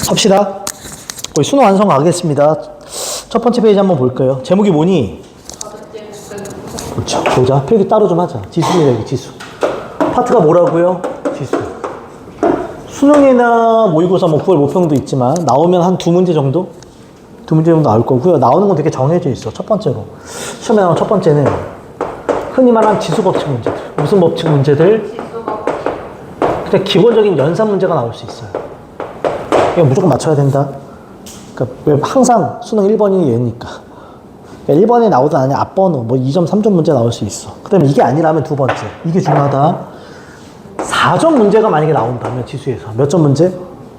합시다. 거의 수능 완성 가겠습니다. 첫 번째 페이지 한번 볼까요? 제목이 뭐니? 그렇죠. 보자. 필기 따로 좀 하자. 지수입니다, 여기 지수. 파트가 뭐라고요? 지수. 수능이나 모의고사 뭐 9월 모평도 있지만 나오면 한 두 문제 정도? 두 문제 정도 나올 거고요. 나오는 건 되게 정해져 있어. 첫 번째로. 시험에 나온 첫 번째는 흔히 말하는 지수 법칙 문제들. 무슨 법칙 문제들? 그냥 기본적인 연산 문제가 나올 수 있어요. 이거 무조건 맞춰야 된다. 그러니까 항상 수능 1번이 얘니까. 1번에 나오든 아니 앞번호 뭐 2점, 3점 문제 나올 수 있어. 그 다음에 이게 아니라면 두 번째. 이게 중요하다. 4점 문제가 만약에 나온다면 지수에서 몇 점 문제?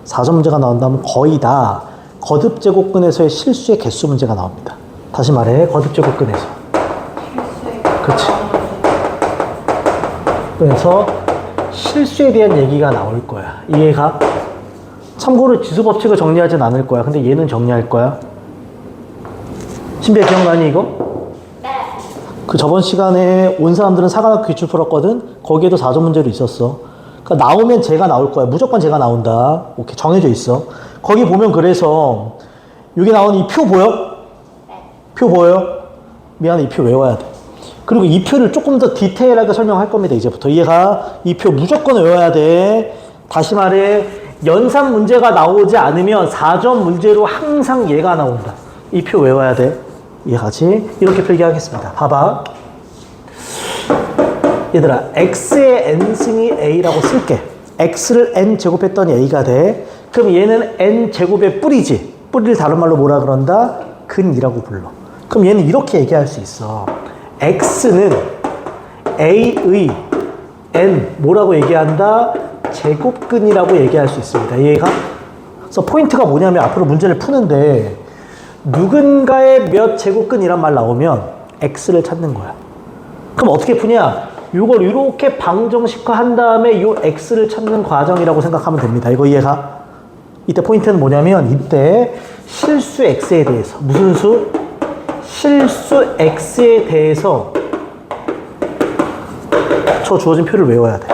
4점 문제가 나온다면 거의 다 거듭제곱근에서의 실수의 개수 문제가 나옵니다. 다시 말해 거듭제곱근에서. 그렇지. 그래서 실수에 대한 얘기가 나올 거야. 이해가? 참고로 지수법칙을 정리하진 않을 거야. 근데 얘는 정리할 거야. 신비야 기억나니 이거? 네. 그 저번 시간에 온 사람들은 사관학교 기출 풀었거든? 거기에도 4점 문제로 있었어. 그러니까 나오면 제가 나올 거야. 무조건 제가 나온다. 오케이, 정해져 있어. 거기 보면 그래서 여기 나오는 이 표 보여? 표 보여? 미안해, 이 표 외워야 돼. 그리고 이 표를 조금 더 디테일하게 설명할 겁니다. 이제부터. 이해가? 이 표 무조건 외워야 돼. 다시 말해 연산 문제가 나오지 않으면 4점 문제로 항상 얘가 나온다. 이 표 외워야 돼. 이해가지? 이렇게 필기하겠습니다. 봐봐. 얘들아, x의 n승이 a라고 쓸게. x를 n 제곱했더니 a가 돼. 그럼 얘는 n 제곱의 뿌리지. 뿌리를 다른 말로 뭐라 그런다? 근이라고 불러. 그럼 얘는 이렇게 얘기할 수 있어. x는 a의 n 뭐라고 얘기한다? 제곱근이라고 얘기할 수 있습니다. 이해가? 그래서 포인트가 뭐냐면 앞으로 문제를 푸는데 누군가의 몇 제곱근이란 말 나오면 x를 찾는 거야. 그럼 어떻게 푸냐? 이걸 이렇게 방정식화 한 다음에 이 x를 찾는 과정이라고 생각하면 됩니다. 이거 이해가? 이때 포인트는 뭐냐면 이때 실수 x에 대해서 무슨 수? 실수 x에 대해서 저 주어진 표를 외워야 돼.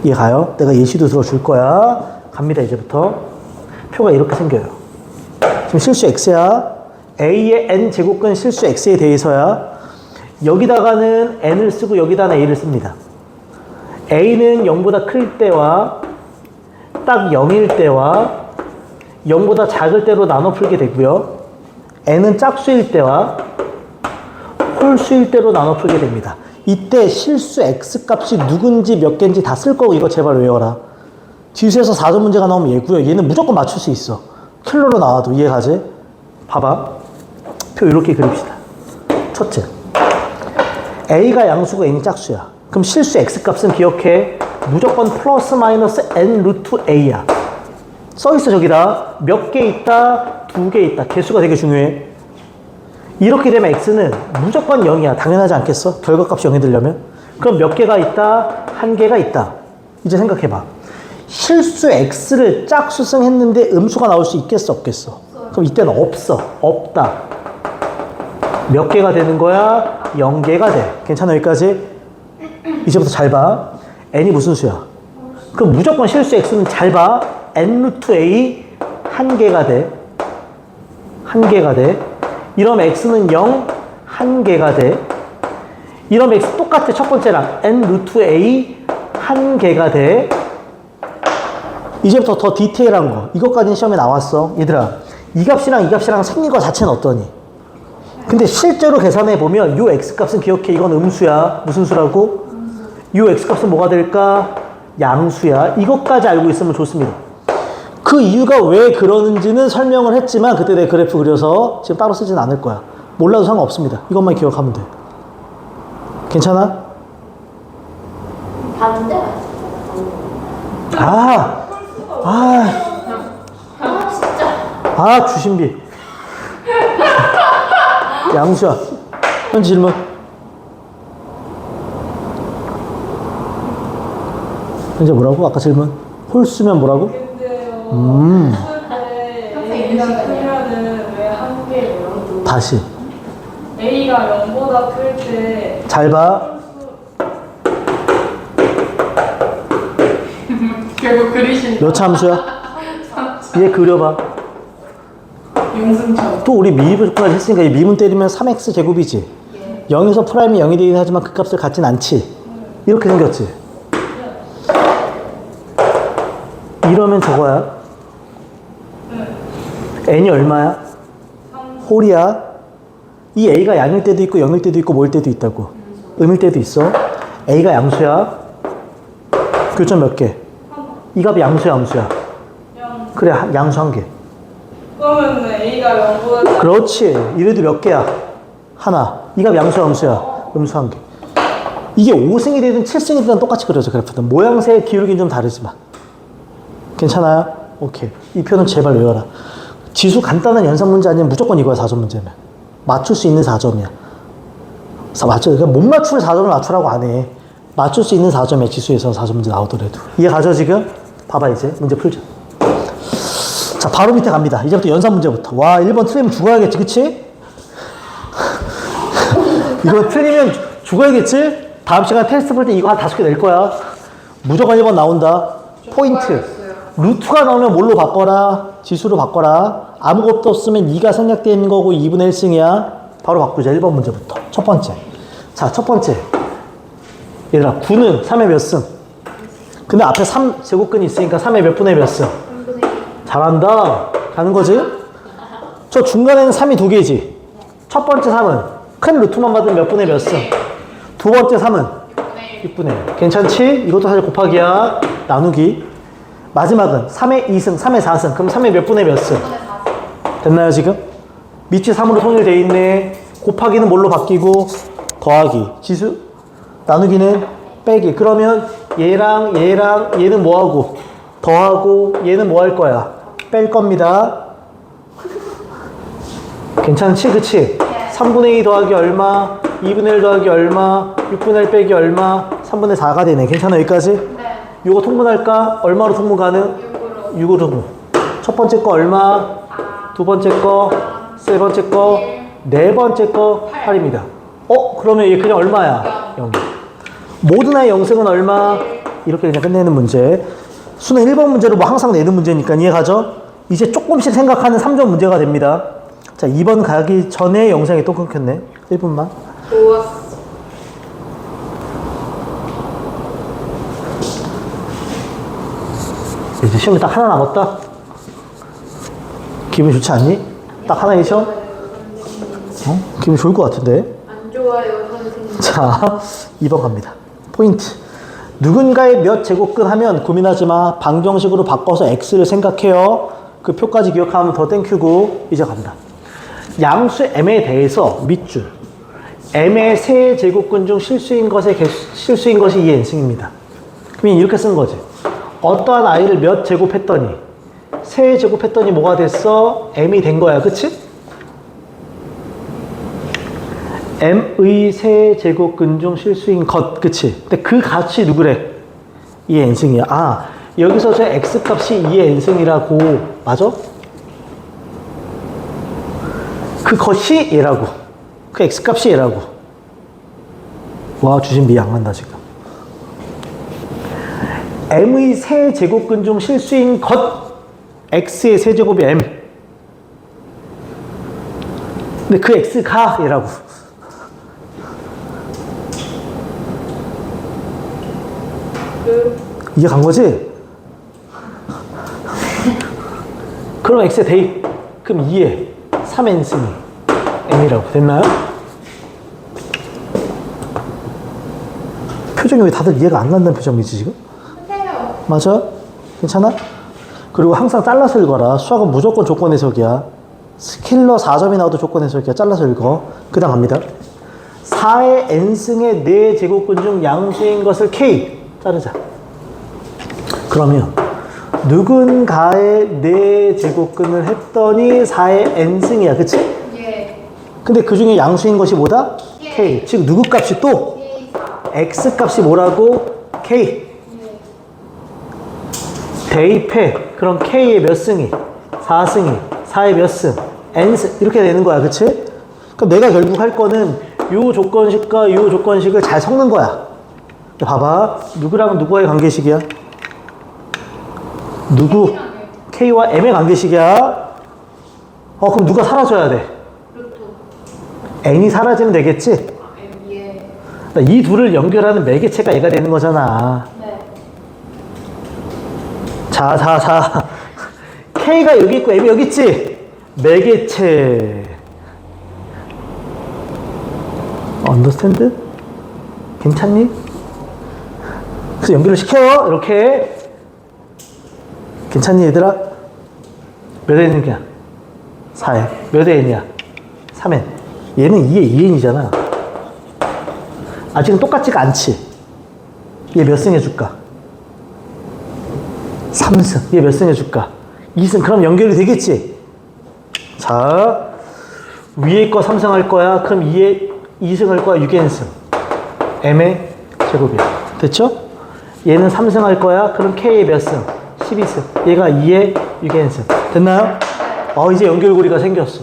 이해가요? 내가 예시도 들어줄 거야. 갑니다. 이제부터. 표가 이렇게 생겨요. 지금 실수 x야. a의 n 제곱근 실수 x에 대해서야. 여기다가는 n을 쓰고 여기다는 a를 씁니다. a는 0보다 클 때와 딱 0일 때와 0보다 작을 때로 나눠 풀게 되고요. n은 짝수일 때와 홀수일 때로 나눠 풀게 됩니다. 이때 실수 x 값이 누군지 몇 개인지 다 쓸 거고 이거 제발 외워라. 지수에서 4점 문제가 나오면 얘고요. 얘는 무조건 맞출 수 있어. 킬러로 나와도. 이해가지? 봐봐. 표 이렇게 그립시다. 첫째. a가 양수고 n이 짝수야. 그럼 실수 x 값은 기억해. 무조건 플러스 마이너스 n 루트 a야. 써있어 저기다. 몇 개 있다? 2개 있다. 개수가 되게 중요해. 이렇게 되면 x는 무조건 0이야. 당연하지 않겠어? 결과값이 0이 되려면. 그럼 몇 개가 있다? 1개가 있다. 이제 생각해봐. 실수 x를 짝수승 했는데 음수가 나올 수 있겠어? 없겠어? 그럼 이때는 없어. 없다. 몇 개가 되는 거야? 0개가 돼. 괜찮아 여기까지? 이제부터 잘 봐. n이 무슨 수야? 그럼 무조건 실수 x는 잘 봐. n 루트 a 1개가 돼. 1개가 돼. 이러면 x는 0, 1개가 돼. 이러면 x 똑같아. 첫 번째랑 n 루트 a 1개가 돼. 이제부터 더 디테일한 거. 이것까지는 시험에 나왔어. 얘들아, 이 값이랑 이 값이랑 생긴 거 자체는 어떠니? 근데 실제로 계산해 보면 요 x 값은 기억해. 이건 음수야. 무슨 수라고? 요 x 값은 뭐가 될까? 양수야. 이것까지 알고 있으면 좋습니다. 그 이유가 왜 그러는지는 설명을 했지만 그때 내 그래프 그려서 지금 따로 쓰진 않을 거야. 몰라도 상관없습니다. 이것만 기억하면 돼. 괜찮아? 반대? 진짜. 주신비. 양수야. 현지 질문. 현재 뭐라고? 아까 질문. 홀수면 뭐라고? 근데요. A가 크면은 왜 1개예요? 다시. A가 0보다 클 때. 잘 봐. 결국 그리신. 몇 차 함수야? 얘 그려봐. 용승처럼. 또 우리 미분까지 했으니까 이 미분 때리면 3x 제곱이지. 0에서 프라임이 0이 되긴 하지만 그 값을 갖진 않지. 이렇게 생겼지. 이러면 저거야. n이 얼마야? 홀이야. 이 a가 양일 때도 있고 0일 때도 있고 뭐일 때도 있다고. 음일 때도 있어. a가 양수야. 교점 몇 개? 이 값이 양수야, 암수야? 그래, 양수 한 개. 그러면 A가 0보다 그렇지. 이래도 몇 개야? 하나. 이 값 양수야, 암수야? 음수 한 개. 이게 5승이 되든 7승이 되든 똑같이 그려져, 그래프는. 모양새 기울기는 좀 다르지만. 괜찮아요? 오케이. 이 표는 제발 외워라. 지수 간단한 연산 문제 아니면 무조건 이거야, 4점 문제면. 맞출 수 있는 4점이야. 그러니까 못 맞출 4점을 맞추라고 안 해. 맞출 수 있는 4점이야, 지수에서 4점 문제 나오더라도. 이해 가죠, 지금? 봐봐, 이제. 문제 풀자. 자, 바로 밑에 갑니다. 이제부터 연산 문제부터. 와, 1번 틀리면 죽어야겠지, 그치? 이거 틀리면 죽어야겠지? 다음 시간 테스트 볼 때 이거 한 5개 낼 거야. 무조건 1번 나온다. 포인트. 루트가 나오면 뭘로 바꿔라? 지수로 바꿔라. 아무것도 없으면 2가 생략되어 있는 거고 2분의 1승이야. 바로 바꾸자. 1번 문제부터. 첫 번째. 자, 첫 번째. 얘들아, 9는 3의 몇 승? 근데 앞에 3 제곱근이 있으니까 3의 몇 분의 몇 승? 잘한다. 가는 거지? 저 중간에는 3이 2개지. 첫 번째 3은 큰 루트만 받으면 몇 분의 몇 승? 두 번째 3은 6분의 1. 괜찮지? 이것도 사실 곱하기야. 나누기. 마지막은 3의 2승, 3의 4승. 그럼 3의 몇 분의 몇 승? 됐나요, 지금? 밑이 3으로 통일되어 있네. 곱하기는 뭘로 바뀌고? 더하기. 지수? 나누기는 빼기. 그러면 얘랑 얘는 뭐하고? 더하고 얘는 뭐 할 거야? 뺄 겁니다. 괜찮지? 그치? 3분의 2 더하기 얼마? 2분의 1 더하기 얼마? 6분의 1 빼기 얼마? 3분의 4가 되네. 괜찮아, 여기까지? 네. 이거 통분할까? 얼마로 통분 가능? 6으로 통분. 첫 번째 거 얼마? 두 번째 거, 세 번째 거, 네 번째 거 8입니다. 그러면 얘 그냥 얼마야? 0. 모든 아의 영승은 얼마? 이렇게 그냥 끝내는 문제. 수능 1번 문제로 뭐 항상 내는 문제니까 이해가죠? 이제 조금씩 생각하는 3점 문제가 됩니다. 자, 2번 가기 전에 영상이 또 끊겼네. 1분만. 좋았어. 이제 시험이 딱 하나 남았다. 기분 좋지 않니? 딱 하나의 시험? 기분 좋을 것 같은데. 안 좋아요, 선생님. 자, 2번 갑니다. 포인트. 누군가의 몇 제곱근 하면 고민하지 마. 방정식으로 바꿔서 x를 생각해요. 그 표까지 기억하면 더 땡큐고. 이제 간다. 양수 m에 대해서 밑줄. m의 세 제곱근 중 실수인 것이 2n승입니다. 그럼 이렇게 쓴 거지. 어떠한 아이를 몇 제곱했더니 세 제곱했더니 뭐가 됐어? m이 된 거야. 그치? m의 세 제곱근 중 실수인 것. 그치? 근데 그 값이 누구래? 2n승이야. 아, 여기서 저 x값이 2n승이라고. 맞아? 그 것이 얘라고. 그 x값이 얘라고. 와, 주신비 안 간다 지금. m의 세 제곱근 중 실수인 것. x의 세제곱이 m. 근데 그 x가 얘라고. 이게 간 거지? 그럼 x의 대입. 그럼 2에 3n승이 m이라고. 됐나요? 표정이 왜 다들 이해가 안 간다는 표정이지 지금? 맞아? 괜찮아? 그리고 항상 잘라서 읽어라. 수학은 무조건 조건 해석이야. 스킬러 4점이 나와도 조건 해석이야. 잘라서 읽어. 그 다음 갑니다. 4의 n승의 4제곱근 중 양수인 것을 k. 자르자. 그러면 누군가의 4제곱근을 했더니 4의 n승이야. 그치? 예. 근데 그 중에 양수인 것이 뭐다? k. 즉 누구 값이 또? x 값이 뭐라고? k. 대입해. 그럼 K의 몇 승이? 4승이. 4의 몇 승? N승. 이렇게 되는 거야. 그치? 그럼 내가 결국 할 거는 요 조건식과 요 조건식을 잘 섞는 거야. 봐봐. 누구랑 누구의 관계식이야? 누구? K와 M의 관계식이야. 그럼 누가 사라져야 돼? 루트. N이 사라지면 되겠지? M에. 이 둘을 연결하는 매개체가 얘가 되는 거잖아. 네. 자. K가 여기 있고 M이 여기 있지? 매개체. 언더스탠드? 괜찮니? 그래서 연결을 시켜요. 이렇게. 괜찮니 얘들아? 몇 N이냐? 4N. 몇 N이야? 3N. 얘는 2에 2N이잖아. 아직은 똑같지가 않지? 얘 몇 승 해줄까? 3승. 얘 몇 승 해줄까? 2승. 그럼 연결이 되겠지? 자, 위에 거 3승 할 거야. 그럼 2승 할 거야. 6N승. M의 제곱이야. 됐죠? 얘는 3승 할 거야. 그럼 K의 몇 승? 12승. 얘가 2의 6N승. 됐나요? 이제 연결고리가 생겼어.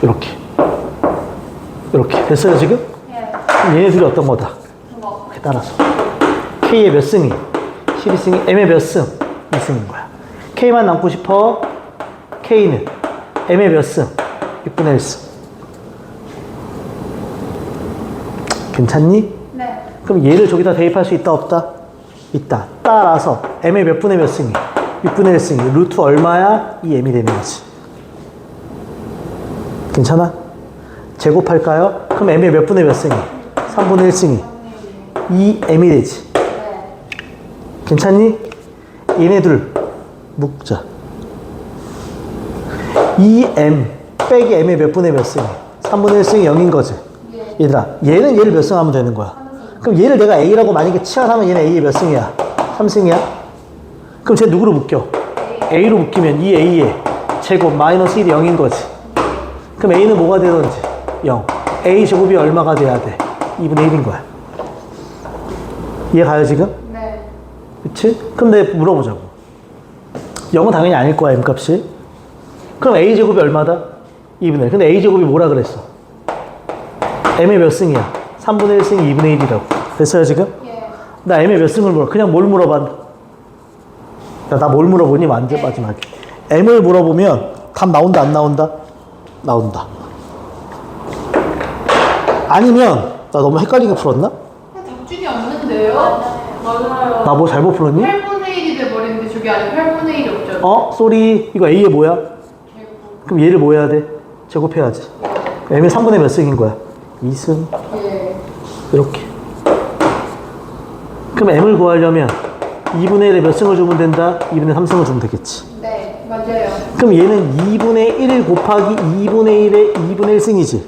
이렇게. 이렇게. 됐어요, 지금? 예. 그럼 얘네 둘이 어떤 거다? 뭐. 이렇게 따라서. K의 몇 승이? 12승이. M의 몇 승? 2승인 거야. K만 남고 싶어. K는 M의 몇 승? 6분의 1승. 괜찮니? 네. 그럼 얘를 저기다 대입할 수 있다 없다? 있다. 따라서 M의 몇 분의 몇 승이? 6분의 1승이. 루트 얼마야? 이 M이 되는 거지. 괜찮아? 제곱할까요? 그럼 M의 몇 분의 몇 승이? 3분의 1승이. 2M이 되지. 네. 괜찮니? 얘네들 묶자. 2M 빼기 M의 몇 분의 몇 승이? 3분의 1승이 0인 거지. 예. 얘들아, 얘는 얘를 몇 승 하면 되는 거야? 그럼 얘를 내가 A라고 만약에 치환하면 얘는 A의 몇 승이야? 3승이야? 그럼 쟤 누구로 묶여? A로 묶이면 2A의 제곱 마이너스 1이 0인 거지. 그럼 A는 뭐가 되던지 0. A 제곱이 얼마가 돼야 돼? 2분의 1인 거야. 이해 가요 지금? 네. 그치? 그럼 내가 물어보자고. 0은 당연히 아닐 거야 M값이. 그럼 A 제곱이 얼마다? 2분의 1. 근데 A 제곱이 뭐라 그랬어? M의 몇 승이야? 3분의 1승이 2분의 1이라고. 됐어요 지금? 예. 나 M의 몇 승을 물어. 그냥 뭘 물어봐? 나 뭘 물어보니? 마지막에. M을 물어보면 답 나온다 안 나온다? 나온다. 아니면 나 너무 헷갈리게 풀었나? 답준이 없는데요? 맞아요. 나 뭐 잘못 풀었니? 8분의 1이 돼버리는데 저기 안에 8분의 1이 없죠? 쏘리. 이거 A의 뭐야? 그럼 얘를 뭐 해야 돼? 제곱해야지. M의 3분의 몇 승인 거야? 2승. 예. 이렇게. 그럼 M을 구하려면 2분의 1에 몇 승을 주면 된다? 2분의 3승을 주면 되겠지. 네, 맞아요. 그럼 얘는 2분의 1 곱하기 2분의 1의 2분의 1승이지.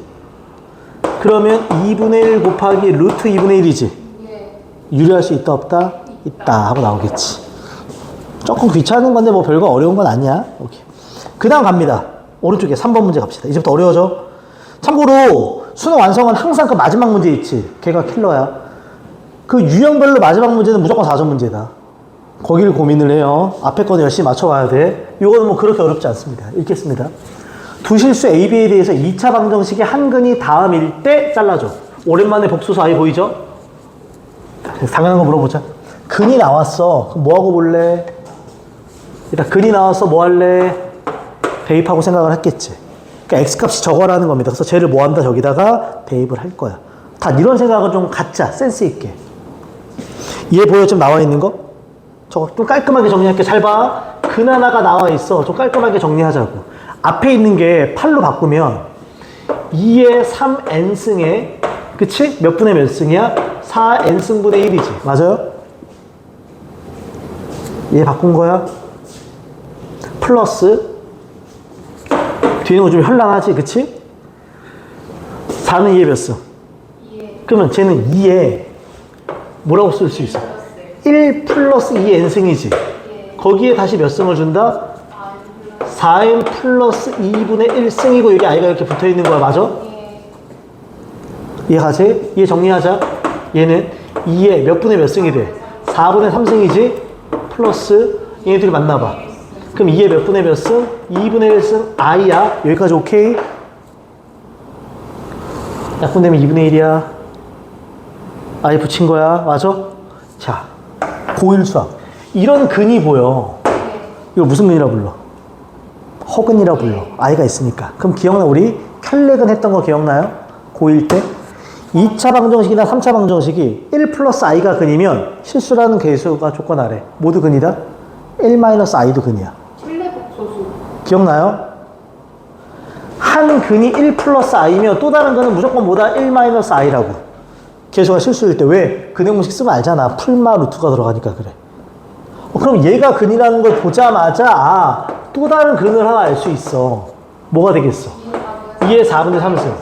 그러면 2분의 1 곱하기 루트 2분의 1이지. 예. 유리할 수 있다 없다? 있다 하고 나오겠지. 조금 귀찮은 건데 뭐 별거 어려운 건 아니야. 오케이. 그 다음 갑니다. 오른쪽에 3번 문제 갑시다. 이제부터 어려워져. 참고로 수능 완성은 항상 그 마지막 문제 있지. 걔가 킬러야. 그 유형별로 마지막 문제는 무조건 4점 문제다. 거기를 고민을 해요. 앞에 거는 열심히 맞춰봐야 돼. 이거는 뭐 그렇게 어렵지 않습니다. 읽겠습니다. 두 실수 A, B에 대해서 2차 방정식의 한 근이 다음일 때 잘라줘. 오랜만에 복수수 아이 보이죠? 당연한 거 물어보자. 근이 나왔어. 그럼 뭐하고 볼래? 일단 근이 나왔어. 뭐 할래? 대입하고 생각을 했겠지. 그러니까 X값이 저거라는 겁니다. 그래서 쟤를 뭐 한다? 저기다가 대입을 할 거야. 다 이런 생각을 좀 갖자. 센스 있게. 얘 보여? 지금 나와 있는 거? 저거 좀 깔끔하게 정리할게. 잘 봐. 근 하나가 나와 있어. 좀 깔끔하게 정리하자고. 앞에 있는 게 8로 바꾸면 2의 3n승에 그치? 몇 분의 몇 승이야? 4n승분의 1이지. 맞아요? 얘 바꾼 거야? 플러스 뒤에 있는 거 좀 현란하지? 그치? 4는 2의 몇 승? 예. 그러면 쟤는 2에 뭐라고 쓸 수 있어? 1 플러스 2n승이지. 예. 거기에 다시 몇 승을 준다? 4n 플러스 2분의 1승이고 여기 i가 이렇게 붙어있는 거야. 맞아? 예. 이해가지? 이해 정리하자. 얘는 2에 몇 분의 몇 승이 돼? 4분의 3승이지? 플러스 얘네들이 만나봐. 그럼 2에 몇 분의 몇 승? 2분의 1승 i야. 여기까지 오케이? 약분되면 2분의 1이야. i 붙인 거야. 맞아? 자, 고1 수학. 이런 근이 보여. 이거 무슨 근이라 불러? 허근이라 불러. i가 있으니까. 그럼 기억나? 우리 켈렉은 했던 거 기억나요? 고1 때? 2차 방정식이나 3차 방정식이 1 플러스 i가 근이면 실수라는 계수가 조건 아래. 모두 근이다? 1 마이너스 i도 근이야. 킬레복소수. 기억나요? 한 근이 1 플러스 i면 또 다른 근은 무조건 뭐다? 1 마이너스 i라고. 계수가 실수일 때 왜? 근의 공식 쓰면 알잖아. 풀마 루트가 들어가니까 그래. 그럼 얘가 근이라는 걸 보자마자 또 다른 근을 하나 알 수 있어. 뭐가 되겠어? 2의 4분의 3승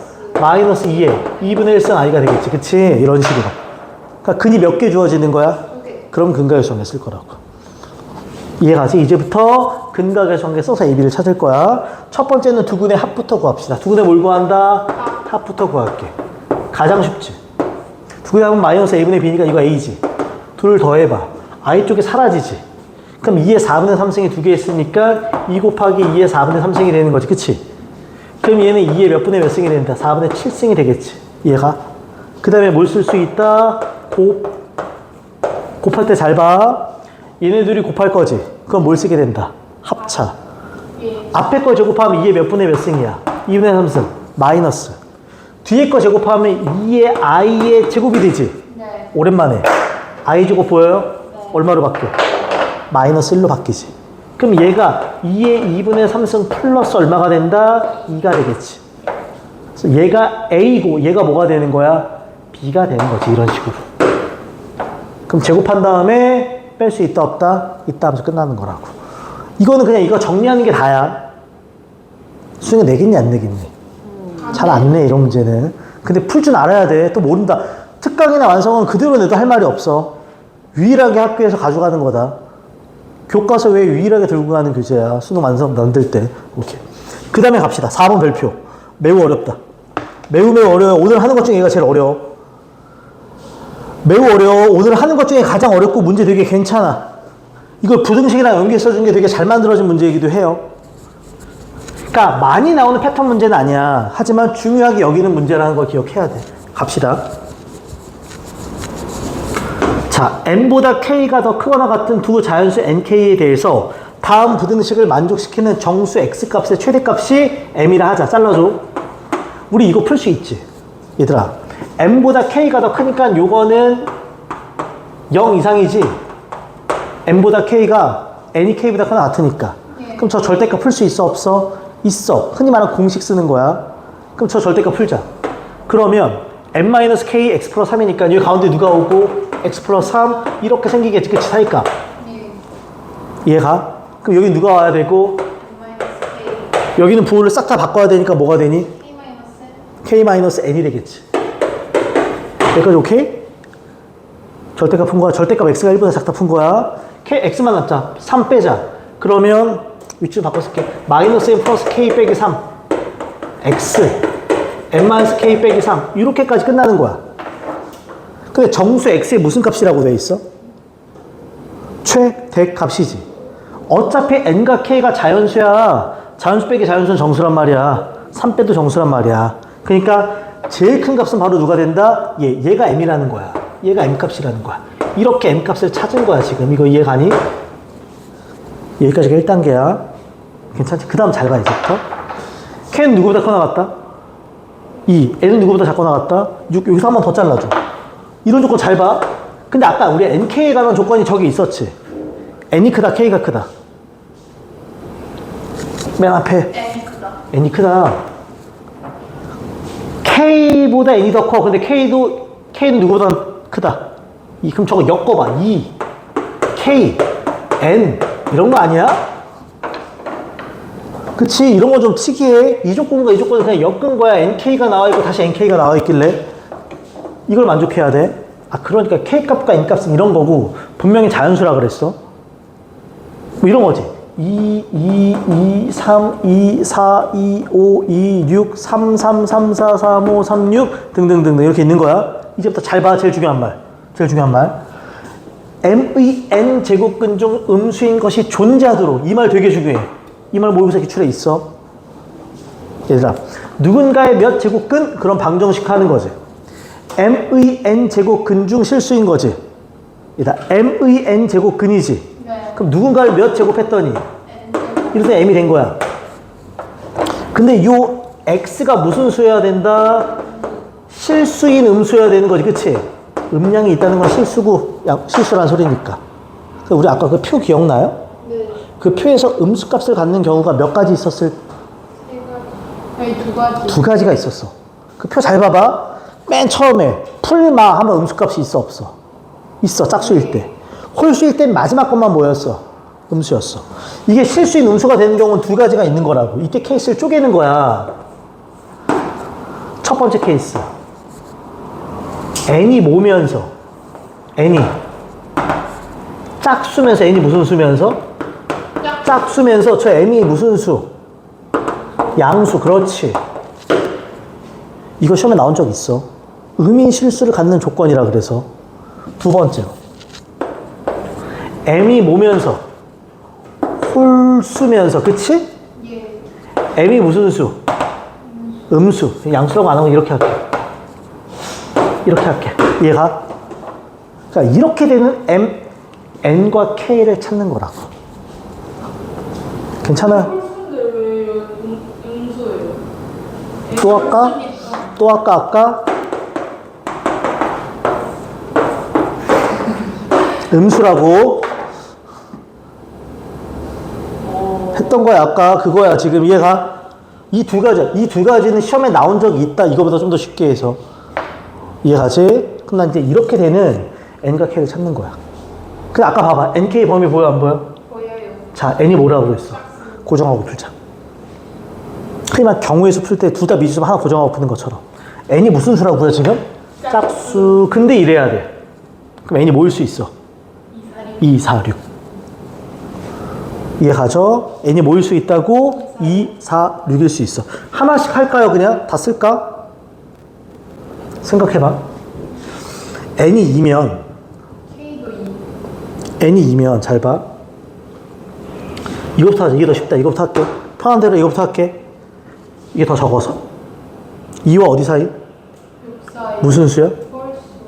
마이너스 2의 2분의 1승 i가 되겠지. 그치? 이런 식으로. 그러니까 근이 몇 개 주어지는 거야? 그럼 근과 계수관계 쓸 거라고. 이해가지? 이제부터 근과 계수관계 써서 AB를 찾을 거야. 첫 번째는 두 근의 합부터 구합시다. 두 근의 뭘 구한다? 합부터 구할게. 가장 쉽지. 두 근의 합은 마이너스 a분의 b니까 이거 a지. 둘 더해봐. i 쪽에 사라지지. 그럼 2의 4분의 3승이 두 개 있으니까 2 곱하기 2의 4분의 3승이 되는 거지. 그치? 그럼 얘는 2의 몇 분의 몇 승이 된다? 4분의 7승이 되겠지. 얘가. 그 다음에 뭘 쓸 수 있다? 곱할 때 잘 봐. 얘네 둘이 곱할 거지. 그럼 뭘 쓰게 된다? 합차. 예. 앞에 거 제곱하면 2의 몇 분의 몇 승이야? 2분의 3승. 마이너스. 뒤에 거 제곱하면 2의 i의 제곱이 되지. 네. 오랜만에. i 제곱 보여요? 네. 얼마로 바뀌어? 마이너스 1로 바뀌지. 그럼 얘가 2의 2분의 3승 플러스 얼마가 된다? 2가 되겠지. 그래서 얘가 a고 얘가 뭐가 되는 거야? b가 되는 거지. 이런 식으로. 그럼 제곱한 다음에 뺄 수 있다 없다? 있다 하면서 끝나는 거라고. 이거는 그냥 이거 정리하는 게 다야. 수능에 내겠니 안 내겠니? 잘 안 내 이런 문제는. 근데 풀 줄 알아야 돼. 또 모른다. 특강이나 완성은 그대로 내도 할 말이 없어. 유일하게 학교에서 가져가는 거다. 교과서 외에 유일하게 들고 가는 교재야. 수능 완성 만들 때. 오케이. 그 다음에 갑시다. 4번 별표. 매우 어렵다. 매우 어려워요. 오늘 하는 것 중에 얘가 제일 어려워. 매우 어려워. 오늘 하는 것 중에 가장 어렵고 문제 되게 괜찮아. 이걸 부등식이랑 연계 써준 게 되게 잘 만들어진 문제이기도 해요. 그러니까 많이 나오는 패턴 문제는 아니야. 하지만 중요하게 여기는 문제라는 걸 기억해야 돼. 갑시다. 자, n보다 k가 더 크거나 같은 두 자연수 nk에 대해서 다음 부등식을 만족시키는 정수 x값의 최대값이 m이라 하자. 잘라줘. 우리 이거 풀 수 있지. 얘들아, m보다 k가 더 크니까 요거는 0 이상이지. m보다 k가 n이 k보다 크거나 같으니까. 네. 그럼 저 절대값 풀 수 있어 없어? 있어. 흔히 말하는 공식 쓰는 거야. 그럼 저 절대값 풀자. 그러면 m-k x 플러스 3이니까 여기 가운데 누가 오고 x 플러스 3 이렇게 생기겠지. 그치? 사이값. 네. 이해가? 그럼 여기 누가 와야 되고 K 여기는 부호를 싹 다 바꿔야 되니까 뭐가 되니? 마이너스 k-n이 되겠지. 여기까지 오케이? 절대값 푼 거야. 절대값 x가 1분의 싹 다 푼 거야. k, x만 남자. 3 빼자. 그러면 위치를 바꿔 쓸게. 마이너스 n 플러스 k 빼기 3 x n-k 빼기 3 이렇게까지 끝나는 거야. 근데 정수 x의 무슨 값이라고 돼 있어? 최대값이지. 어차피 n과 k가 자연수야. 자연수 빼기 자연수는 정수란 말이야. 3 빼도 정수란 말이야. 그러니까 제일 큰 값은 바로 누가 된다? 얘가 m이라는 거야. 얘가 m값이라는 거야. 이렇게 m값을 찾은 거야 지금. 이거 이해가니? 여기까지가 1단계야. 괜찮지? 그 다음 잘 봐 이제부터. k는 누구보다 커 나갔다? 2. n은 누구보다 작고 나갔다? 6. 여기서 한 번 더 잘라줘. 이런 조건 잘 봐. 근데 아까 우리 nk에 관한 조건이 저기 있었지. n이 크다, k가 크다. 맨 앞에 N이 크다. n이 크다. k보다 n이 더 커. 근데 k는 누구보다 크다. 그럼 저거 엮어봐. 2, k, n 이런 거 아니야? 그치? 이런 거 좀 특이해. 이 조건과 이 조건을 그냥 엮은 거야. nk가 나와 있고 다시 nk가 나와 있길래 이걸 만족해야 돼. 아, 그러니까 k값과 n값은 이런 거고 분명히 자연수라 그랬어. 뭐 이런 거지. 2, 3, 2, 4, 2, 5, 2, 6, 3, 3, 3, 4, 3, 5, 3, 6 등등등 이렇게 있는 거야. 이제부터 잘 봐. 제일 중요한 말. m의 n 제곱근 중 음수인 것이 존재하도록. 이 말 되게 중요해. 이 말 모의고사 기출에 있어. 얘들아, 누군가의 몇 제곱근? 그런 방정식 하는 거지. m의 n 제곱근 중 실수인 거지. 얘들아, m의 n 제곱근이지. 네. 그럼 누군가를 몇 제곱했더니 이래서 m이 된 거야. 근데 요 x가 무슨 수여야 된다? 실수인 음수여야 되는 거지, 그치? 음량이 있다는 건 실수고, 실수란 소리니까. 그래서 우리 아까 그 표 기억나요? 네. 그 표에서 음수값을 갖는 경우가 몇 가지 있었을? 세 가지. 아니, 두 가지. 두 가지가 있었어. 그 표 잘 봐봐. 맨 처음에 풀마 하면 음수값이 있어, 없어? 있어, 짝수일 때. 홀수일 땐 마지막 것만 뭐였어? 음수였어. 이게 실수인 음수가 되는 경우는 두 가지가 있는 거라고. 이때 케이스를 쪼개는 거야. 첫 번째 케이스. n이 모면서, n이 짝수면서, n이 무슨 수면서? 짝수면서 저 m이 무슨 수? 양수, 그렇지. 이거 시험에 나온 적 있어. 음인 실수를 갖는 조건이라 그래서. 두 번째로. m이 모면서, 홀수면서, 그치? 예. m이 무슨 수? 음수. 양수라고 안 하고 이렇게 할게. 이렇게 할게. 이해가? 그러니까 이렇게 되는 n과 k를 찾는 거라고. 괜찮아요? 홀수인데 왜 음수예요? 또 할까? 또 할까? 음수라고 했던 거야. 아까 그거야. 지금 이해가? 이 두 가지는 시험에 나온 적이 있다. 이거보다 좀 더 쉽게 해서. 이해가지? 그럼 난 이제 이렇게 되는 n과 k를 찾는 거야. 근데 아까 봐봐. nk 범위 보여, 안 보여? 보여요. 자, n이 뭐라고 그랬어? 고정하고 풀자. 그러면 경우의 수 풀 때 둘 다 미지수 하나 고정하고 푸는 것처럼. n이 무슨 수라고 그래, 지금? 짝수. 근데 이래야 돼. 그럼 n이 뭐일 수 있어? 2, 4, 6. 이해가죠? n이 뭐일 수 있다고? 2, 4, 6일 수 있어. 하나씩 할까요? 그냥? 다 쓸까? 생각해봐. n이 2면, K도 2. n이 2면, 잘 봐. 이거부터 하자. 이게 더 쉽다. 이거부터 할게. 편한 대로 이거부터 할게. 이게 더 적어서. 2와 어디 사이? 6, 4, 무슨 수야? 홀수.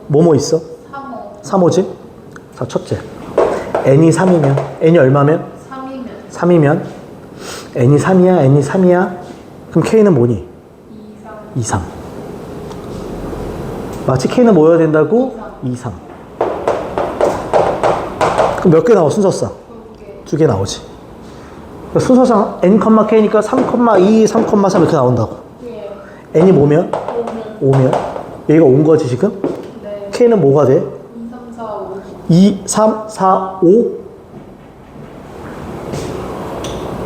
뭐뭐 있어? 3호. 3호지? 자, 첫째. n이 3이면, n이 얼마면? 3이면 3이면, n이 3이야, n이 3이야? 그럼 k는 뭐니? 2, 3. 2, 3. 맞지? k는 뭐여야 된다고? 2, 3. 그럼 몇 개 나와, 순서상? 2개. 2개 나오지. 그러니까 순서상 n, k니까 3,2, 3,3 이렇게 나온다고. 예. n이 뭐면? 5면. 5면. 여기가 5인 거지, 지금? 네. k는 뭐가 돼? 2, 3, 4, 5. 2, 3, 4, 5?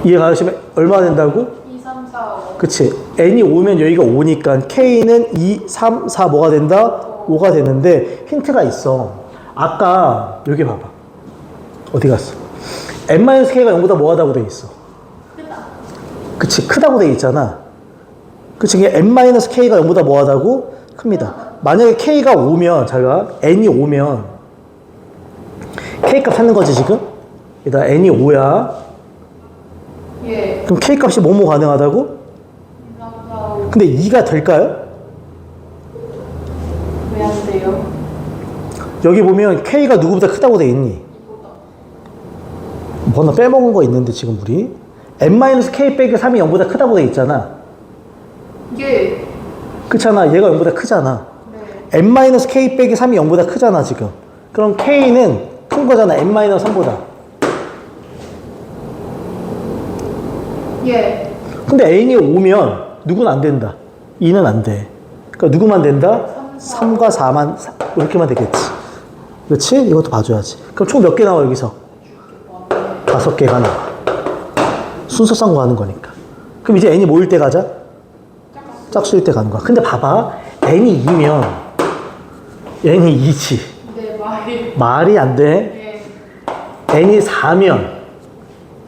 이해가 지금 얼마 된다고? 2, 3, 4, 5. 그치. n이 5면 여기가 5니까 k는 2, 3, 4 뭐가 된다? 5가 되는데 힌트가 있어. 아까 여기 봐봐. 어디 갔어? n-k가 0보다 뭐하다고 돼 있어? 크다. 그치. 크다고 돼 있잖아. 그치. 이게 n-k가 0보다 뭐하다고? 큽니다. 만약에 k가 5면, 잘 봐. n이 5면 k값 찾는 거지 지금? 여기다 n이 5야. 예. 그럼 k값이 뭐뭐 가능하다고? 2, 3, 4, 5. 근데 2가 될까요? 왜 안 돼요? 여기 보면 k가 누구보다 크다고 돼 있니? 이보다. 뭐 하나 빼먹은 거 있는데 지금 우리 n-k 빼기 3이 0보다 크다고 돼 있잖아. 예. 그렇잖아. 얘가 0보다 크잖아. 네. n-k 빼기 3이 0보다 크잖아 지금. 그럼 k는 큰 거잖아. n-3보다. 예. 근데 n이 5면 누구는 안 된다. 2는 안 돼. 그러니까 누구만 된다? 3과 4만 이렇게만 되겠지. 그렇지? 이것도 봐줘야지. 그럼 총 몇 개 나와 여기서? 5개가 나와. 순서상 구하는 거니까. 그럼 이제 n이 뭐일 때 가자? 짝수일 때 가는 거야. 근데 봐봐. n이 2면 n이 2지. 네, 말이. 말이 안 돼. 예. n이 4면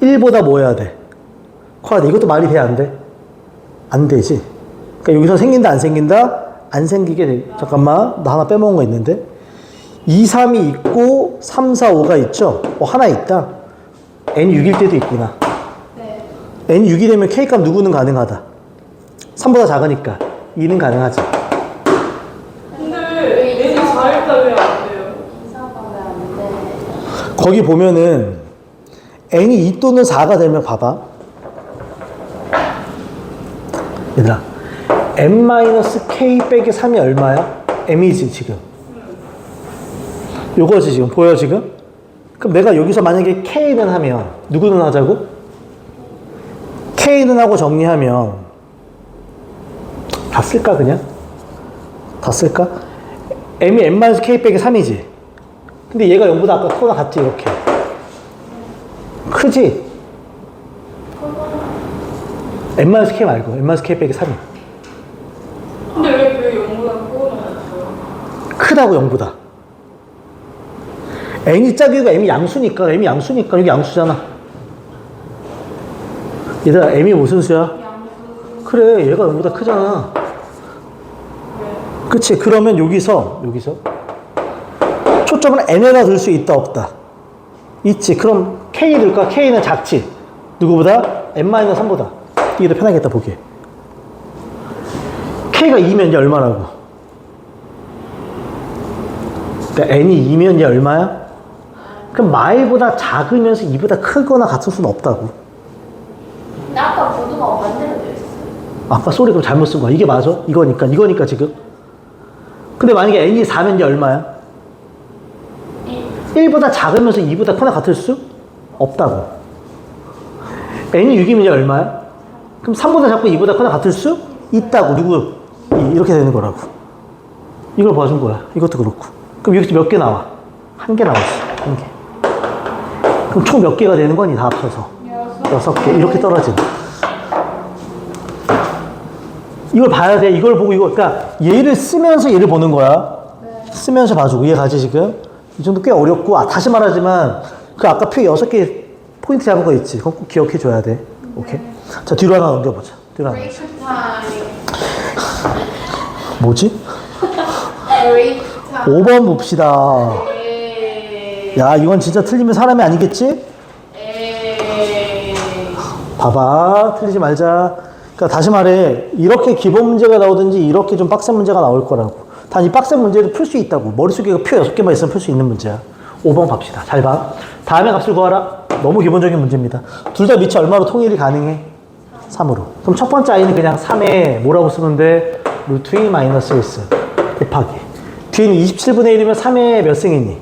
1보다 뭐 해야 돼? 커야 돼. 이것도 말이 돼, 안 돼? 안 되지. 그러니까 여기서 생긴다, 안 생긴다? 안 생기게 돼. 잠깐만. 나 하나 빼먹은 거 있는데. 2, 3이 있고 3, 4, 5가 있죠? 하나 있다. n 6일 때도 있구나. 네. n 6이 되면 k값 누구는 가능하다. 3보다 작으니까 2는 가능하지. 근데 N이 4일 때왜 안 돼요? 이사가 왜 안 돼? 거기 보면은 n이 2 또는 4가 되면 봐봐. 얘들아, m-k 빼기 3이 얼마야? m이지 지금. 요거지 지금. 보여 지금? 그럼 내가 여기서 만약에 k는 하면 누구는 하자고? k는 하고 정리하면 다 쓸까 그냥? 다 쓸까? m이 m-k 빼기 3이지. 근데 얘가 0보다 아까 크거나 같지 이렇게. 크지? m-k 말고 m-k 빼기 3이. 근데 왜 그게 0보다 크거나 같아요? 크다고 0보다. n이 짝이고 m이 양수니까 여기 양수잖아. 얘들아 m이 무슨 수야? 양수. 그래 얘가 0보다 크잖아. 그치? 그러면 여기서 초점을 n에다 둘 수 있다 없다? 있지. 그럼 k 둘까? k는 작지. 누구보다? n-3보다. 이게 더 편하겠다 보기에. k가 2면 얘 얼마라고? 그러니까 n이 2면 얘 얼마야? 그럼 마이보다 작으면서 2보다 크거나 같을 수는 없다고. 근데 아까 구도가 반대로 되어 있어. 아까 소리 그럼 잘못 쓴 거야. 이게 맞아? 이거니까 지금. 근데 만약에 n이 4면 얘 얼마야? 1보다 작으면서 2보다 크거나 같을 수? 없다고. n이 6이면 얘 얼마야? 그럼 3보다 작고 2보다 크거나 같을 수? 있다고. 이렇게 되는 거라고. 이걸 봐준 거야. 이것도 그렇고. 그럼 여기서 몇 개 나와? 한 개 나왔어. 한 개. 그럼 총 몇 개가 되는 거니? 다 합쳐서. 6개. 이렇게 떨어지는. 이걸 봐야 돼. 이걸 보고 그러니까 얘를 쓰면서 얘를 보는 거야. 네. 쓰면서 봐주고. 이해가지 지금? 이 정도 꽤 어렵고, 다시 말하지만, 그 아까 표 6개 포인트 잡은 거 있지? 그거 꼭 기억해 줘야 돼. 오케이? 자, 뒤로 하나 넘겨보자. 뒤로 하나. 브레이크 타임. 뭐지? 브레이크 타임. 5번 봅시다. 에이. 야, 이건 진짜 틀리면 사람이 아니겠지? 에이. 봐봐. 틀리지 말자. 그러니까 다시 말해. 이렇게 기본 문제가 나오든지 이렇게 좀 빡센 문제가 나올 거라고. 단 이 빡센 문제도 풀 수 있다고. 머릿속에 표 6개만 있으면 풀 수 있는 문제야. 5번 갑시다. 잘 봐. 다음에 값을 구하라. 너무 기본적인 문제입니다. 둘 다 밑이 얼마로 통일이 가능해? 3으로. 그럼 첫 번째 i는 그냥 3에 뭐라고 쓰면 돼? 루트 2 마이너스 1승 곱하기. 뒤에는 27분의 1이면 3에 몇 승이니?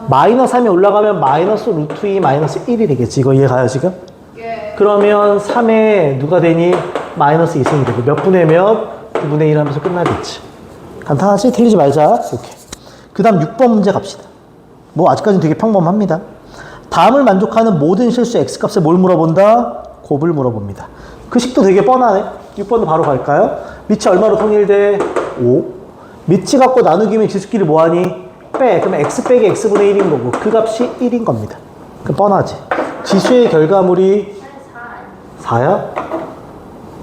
마이너스 3이 올라가면 마이너스 루트 2 마이너스 1이 되겠지. 이거 이해가요 지금? 예. 그러면 3에 누가 되니? 마이너스 2승이 되고 몇 분의 몇? 9분의 1 하면서 끝나겠지. 간단하지? 틀리지 말자. 오케이. 그 다음 6번 문제 갑시다. 뭐 아직까지는 되게 평범합니다. 다음을 만족하는 모든 실수 x값에 뭘 물어본다? 곱을 물어봅니다. 그 식도 되게 뻔하네. 6번도 바로 갈까요? 밑이 얼마로 통일돼? 5. 밑이 갖고 나누기면 지수끼리 뭐하니? 빼. 그러면 x 빼기 x분의 1인 거고 그 값이 1인 겁니다. 그럼 뻔하지. 지수의 결과물이 4야?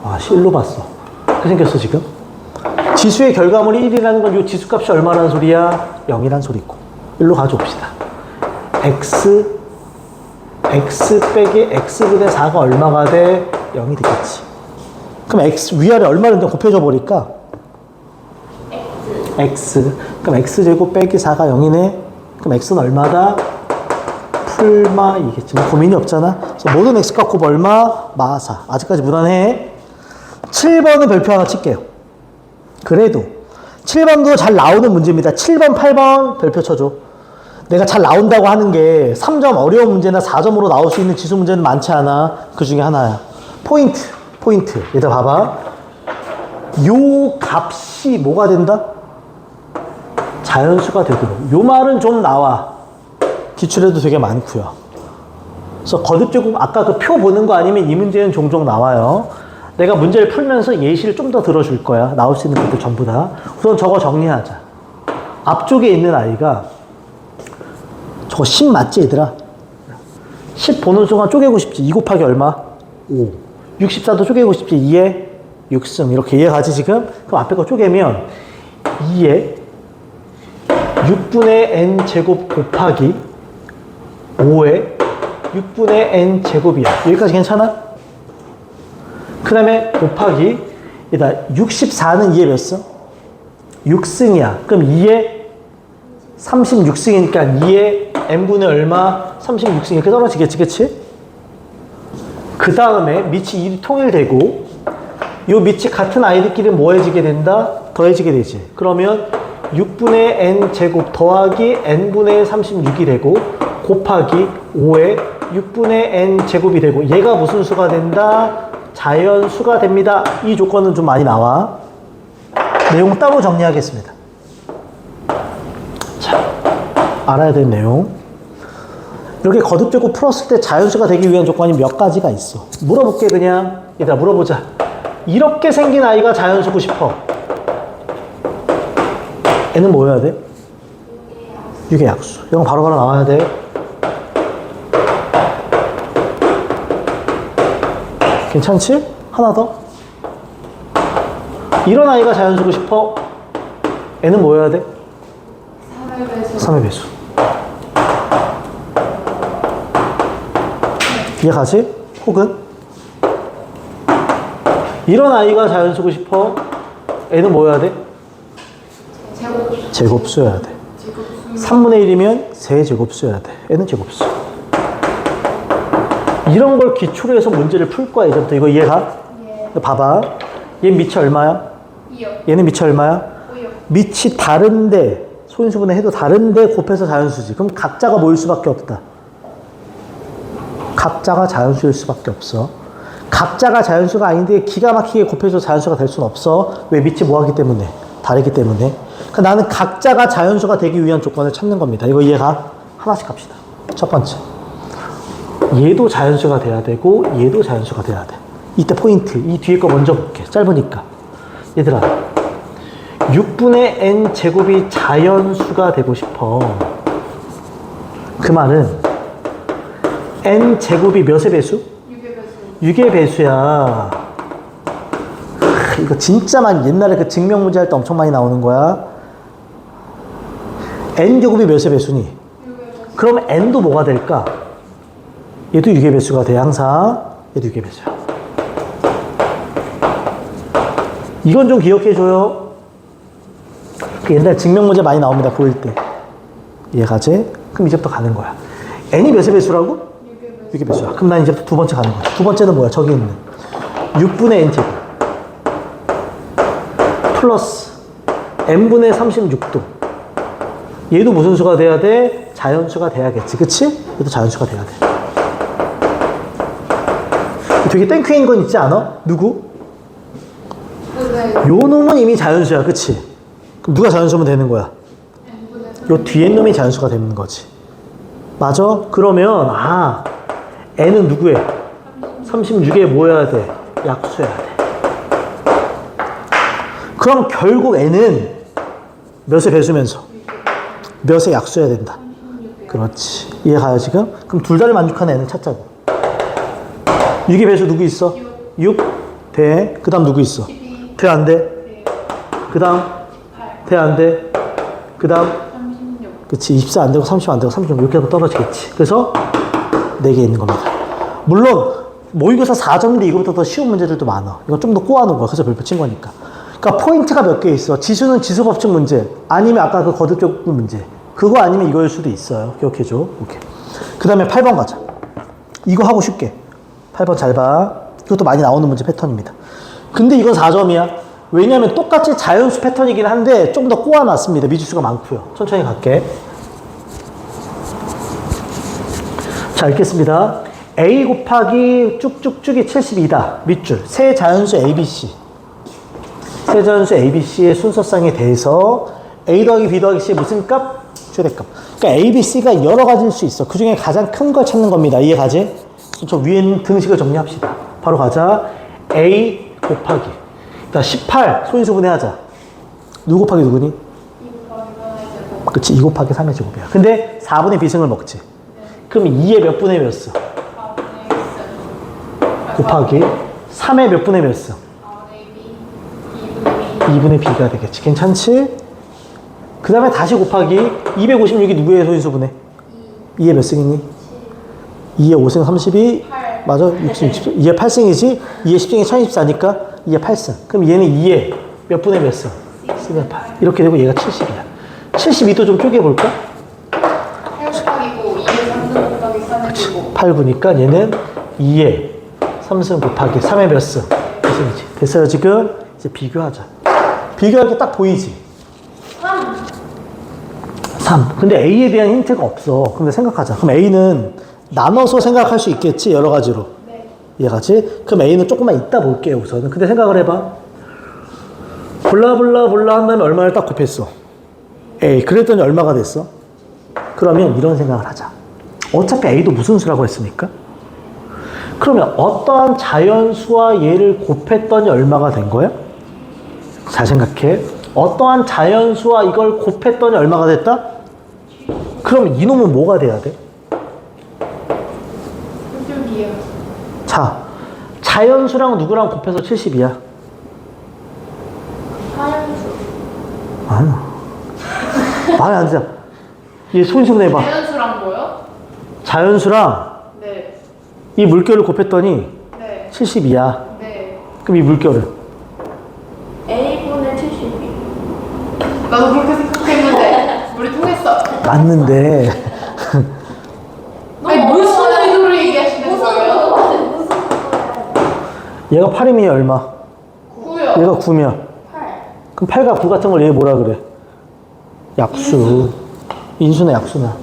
아, 1로 봤어. 그렇게 생겼어 지금? 지수의 결과물이 1이라는 건 이 지수값이 얼마라는 소리야? 0이란 소리고. 1로 가져옵시다. x 빼기 x분의 4가 얼마가 돼? 0이 되겠지. 그럼 x 위아래 얼마를 곱해줘 버릴까? x. 그럼 x제곱 빼기 4가 0이네. 그럼 x는 얼마다? 풀마 이겠지. 뭐 고민이 없잖아. 그래서 모든 x값 곱 얼마? 마 4. 아직까지 무난해. 7번은 별표 하나 칠게요. 그래도 7번도 잘 나오는 문제입니다. 7번, 8번 별표 쳐줘. 내가 잘 나온다고 하는 게 3점 어려운 문제나 4점으로 나올 수 있는 지수 문제는 많지 않아. 그 중에 하나야. 포인트. 얘들 봐봐. 요 값이 뭐가 된다? 자연수가 되도록. 요 말은 좀 나와. 기출에도 되게 많고요. 그래서 거듭제곱 아까 그 표 보는 거 아니면 이 문제는 종종 나와요. 내가 문제를 풀면서 예시를 좀 더 들어줄 거야. 나올 수 있는 것들 전부 다. 우선 저거 정리하자. 앞쪽에 있는 아이가 저거 10 맞지 얘들아? 10 보는 순간 쪼개고 싶지. 2 곱하기 얼마? 5. 64도 쪼개고 싶지. 2에 6승. 이렇게 이해가지 지금? 그럼 앞에 거 쪼개면 2에 6분의 n 제곱 곱하기 5에 6분의 n 제곱이야. 여기까지 괜찮아? 그 다음에 곱하기 일단 64는 2에 몇 승? 6승이야. 그럼 2에 36승이니까 2에 n분의 얼마? 36승 이렇게 떨어지겠지, 그치? 그 다음에 밑이 1이 통일되고 요 밑이 같은 아이들끼리 뭐 해지게 된다? 더해지게 되지. 그러면 6분의 n 제곱 더하기 n분의 36이 되고 곱하기 5에 6분의 n 제곱이 되고 얘가 무슨 수가 된다? 자연수가 됩니다. 이 조건은 좀 많이 나와. 내용 따로 정리하겠습니다. 자, 알아야 될 내용. 이렇게 거듭되고 풀었을 때 자연수가 되기 위한 조건이 몇 가지가 있어. 물어볼게 그냥. 얘들아 물어보자. 이렇게 생긴 아이가 자연수고 싶어. 얘는 뭐여야 돼? 6의 약수. 이건 바로바로 나와야 돼. 괜찮지? 하나 더. 이런 아이가 자연수고 싶어. 얘는 뭐여야 돼? 3의 배수. 3의 배수. 이해가지? 혹은 이런 아이가 자연수고 싶어. 얘는 뭐여야 돼? 제곱수여야 돼. 3분의 1이면 세제곱수여야 돼. 얘는 제곱수. 이런 걸 기초로 해서 문제를 풀 거야. 이제부터 이거 이해가? 예. 봐봐. 얘 밑이 얼마야? 2요. 얘는 밑이 얼마야? 5요. 밑이 다른데 소인수분해 해도 다른데 곱해서 자연수지. 그럼 각자가 뭐일 수밖에 없다. 각자가 자연수일 수밖에 없어. 각자가 자연수가 아닌데 기가 막히게 곱해서 자연수가 될 수는 없어. 왜? 밑이 뭐하기 때문에? 다르기 때문에. 그러니까 나는 각자가 자연수가 되기 위한 조건을 찾는 겁니다. 이거 이해가? 하나씩 합시다. 첫 번째. 얘도 자연수가 돼야 되고 얘도 자연수가 돼야 돼. 이때 포인트. 이 뒤에 거 먼저 볼게. 짧으니까. 얘들아. 6분의 n 제곱이 자연수가 되고 싶어. 그 말은 n 제곱이 몇의 배수? 6의 배수. 6의 배수야. 이거 진짜 많이 옛날에 그 증명 문제 할 때 엄청 많이 나오는 거야. n 제곱이 몇의 배수니? 6의 배수. 그럼 n도 뭐가 될까? 얘도 6의 배수가 돼. 항상 얘도 6의 배수야. 이건 좀 기억해줘요. 그 옛날 증명 문제 많이 나옵니다. 고1 때. 이해가지? 그럼 이제부터 가는 거야. n이 몇의 배수라고? 6의 배수. 6의 배수야. 그럼 난 이제부터 두 번째 가는 거야. 두 번째는 뭐야? 저기 있는 6분의 n 제곱 플러스 n분의 36도. 얘도 무슨 수가 돼야 돼? 자연수가 돼야겠지. 그치? 얘도 자연수가 돼야 돼. 되게 땡큐인 건 있지 않아? 누구? 네. 요 놈은 이미 자연수야. 그치? 그럼 누가 자연수면 되는 거야? 요 뒤에 놈이 자연수가 되는 거지. 맞아? 그러면 n은 누구에? 36에 뭐 해야 돼? 약수해야 돼. 그럼 결국 n은 몇의 배수면서? 몇의 약수해야 된다. 그렇지. 이해가요 지금? 그럼 둘 다를 만족하는 n을 찾자고. 6의 배수 누구 있어? 6 돼. 그 다음 누구 있어? 12. 돼 안 돼? 그 다음 8. 돼 안 돼? 그 다음 36. 그치. 24 안 되고 30 안 되고 36 이렇게 하면 떨어지겠지. 그래서 4개 있는 겁니다. 물론 모의고사 4점인데 이거보다 더 쉬운 문제들도 많아. 이건 좀 더 꼬아놓은 거야. 그래서 별표 친 거니까. 그러니까 포인트가 몇 개 있어. 지수는 지수법칙 문제, 아니면 아까 그 거듭적 문제, 그거 아니면 이거일 수도 있어요. 기억해줘. 오케이. 그 다음에 8번 가자. 이거 하고 쉽게. 8번 잘 봐. 이것도 많이 나오는 문제 패턴입니다. 근데 이건 4점이야. 왜냐하면 똑같이 자연수 패턴이긴 한데 좀 더 꼬아놨습니다. 미지수가 많고요. 천천히 갈게. 자, 읽겠습니다. A 곱하기 쭉쭉쭉이 72다. 밑줄. 세 자연수 ABC. 세 자연수 ABC의 순서상에 대해서 A 더하기 B 더하기 C의 무슨 값? 최대값. 그러니까 A, B, C가 여러 가지일 수 있어. 그 중에 가장 큰 걸 찾는 겁니다. 이해가지? 저 위에 있는 등식을 정리합시다. 바로 가자. A 곱하기. 자, 18 소인수분해하자. 누구 곱하기 누구니? 2 곱하기 3의 제곱. 그치, 2 곱하기 3의 제곱이야. 근데 4분의 B승을 먹지. 그럼 2의 몇 분의 몇 승? 4분의 X. 곱하기 3의 몇 분의 몇 승? 4분의 B. 2분의 B. 2분의 B가 되겠지. 괜찮지? 그 다음에 다시 곱하기 256이 누구의 소인수분해? 2의 몇 승이니? 2의 5승 32, 8. 맞아? 60, 60. 2의 8승이지? 2의 10승이 1024니까 2의 8승. 그럼 얘는 2의 몇 분의 몇 승? 10의 8. 이렇게 되고 얘가 70이야. 72도 좀 쪼개볼까? 8 곱하기 9. 2의 3승 곱하기 3의 제곱. 8, 9니까 얘는 2의 3승 곱하기 3의 몇 승? 계승이지. 됐어요, 지금? 이제 비교하자. 비교할 게 딱 보이지? 3. 근데 A에 대한 힌트가 없어. 근데 생각하자. 그럼 A는 나눠서 생각할 수 있겠지? 여러 가지로. 네. 이해가지? 그럼 A는 조금만 이따 볼게요, 우선은. 근데 생각을 해봐. 볼라 한 다음에 얼마를 딱 곱했어. A. 그랬더니 얼마가 됐어? 그러면 이런 생각을 하자. 어차피 A도 무슨 수라고 했으니까? 그러면 어떠한 자연수와 얘를 곱했더니 얼마가 된 거야? 잘 생각해. 어떠한 자연수와 이걸 곱했더니 얼마가 됐다? 그럼 이놈은 뭐가 돼야 돼? 66이요. 자, 자연수랑 누구랑 곱해서 70이야? 하연수. 아니야. 말이 안 되잖아. 얘 손좀 내봐. 자연수랑 뭐요? 자연수랑 네. 이 물결을 곱했더니 네. 70이야. 네. 그럼 이 물결은? A분의 72. 나도 그렇게 생각했는데 우리 통했어. 맞는데. 아니 무슨 의도로 얘기하시는 거예요? 무슨 얘가 8이면 얘 얼마? 9요. 얘가 9면. 8. 그럼 8과 9 같은 걸 얘 뭐라 그래? 약수. 인수나 약수나.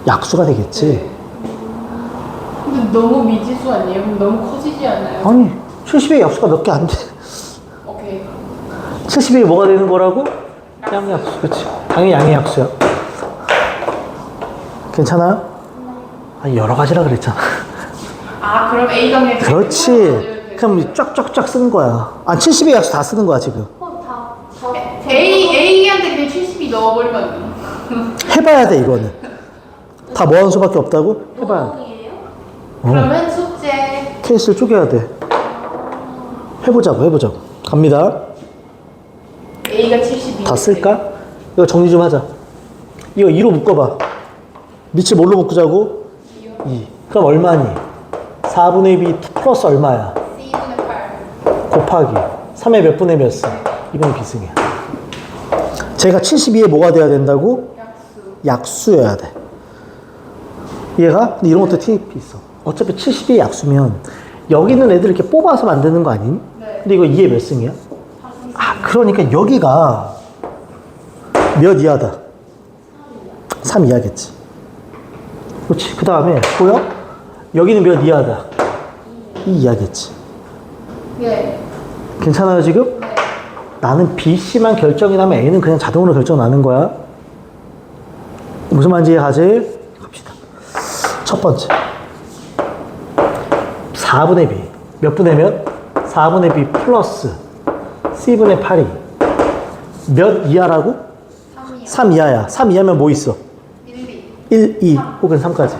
약수가 되겠지. 근데 너무 미지수 아니에요? 그럼 너무 커지지 않아요? 아니, 70의 약수가 몇 개 안 돼. 오케이. 70이 뭐가 되는 거라고? 양약수. 그치. 당연히 양의 약수야. 괜찮아요? 아니, 여러 가지라 그랬잖아. 아 그럼 A 강의 그렇지. 그럼 쫙쫙쫙 쓰는 거야. 아, 70의 약수 다 쓰는 거야, 지금. A한테 그냥 72 넣어버리면 해봐야 돼, 이거는. 다 뭐 하는 수밖에 없다고? 해봐야 돼. 노동이에요? 그러면 숙제. 케이스를 쪼개야 돼. 해보자고. 갑니다. A가 72. 다 쓸까? 이거 정리 좀 하자. 이거 2로 묶어봐. 밑을 뭘로 묶자고? 2. 그럼 얼마니? 4분의 B 플러스 얼마야? C분의 8. 곱하기 3의 몇 분의 몇 승? 이번 비승이야. 제가 72에 뭐가 돼야 된다고? 약수. 약수여야 돼. 얘가? 근데 이런 것도 팁이 있어. 어차피 72의 약수면 여기 있는 애들 이렇게 뽑아서 만드는 거 아님? 네. 근데 이거 2의 몇 승이야? 아, 그러니까 여기가 몇 이하다? 3 이하겠지. 그렇지. 그 다음에 보여? 여기는 몇 이하다? 2 이하겠지. 네. 괜찮아요 지금? 네. 나는 BC만 결정이 나면 A는 그냥 자동으로 결정 나는 거야. 무슨 말인지 이해가지? 갑시다. 첫 번째 4분의 B 몇 분의 몇? 4분의 B 플러스 C분의 8이 몇 이하라고? 3이요. 3 이하야. 3 이하면 뭐 있어? 1, 2. 1, 2 혹은 3까지.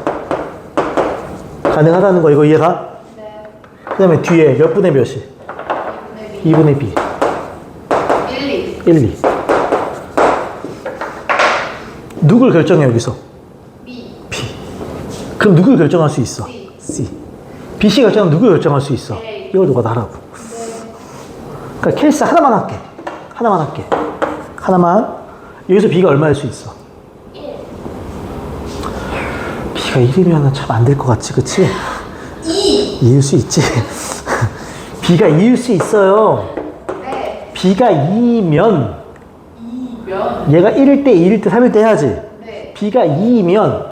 가능하다는 거 이거 이해가? 네. 그 다음에 뒤에 몇 분의 몇이? 2분의 B 1, 2. 1, 2 누굴 결정해 여기서? B. B. 그럼 누굴 결정할 수 있어? C. C. BC 결정하면 누굴 결정할 수 있어? A. 이걸 누가 다 하라고. 그러니까 케이스 하나만 할게. 하나만. 여기서 B가 얼마일 수 있어? 1. B가 1이면 참 안 될 것 같지, 그치? 2. 2일 수 있지. B가 2일 수 있어요. 네. B가 2면 2면. 얘가 1일 때, 2일 때, 3일 때 해야지. 네. B가 2면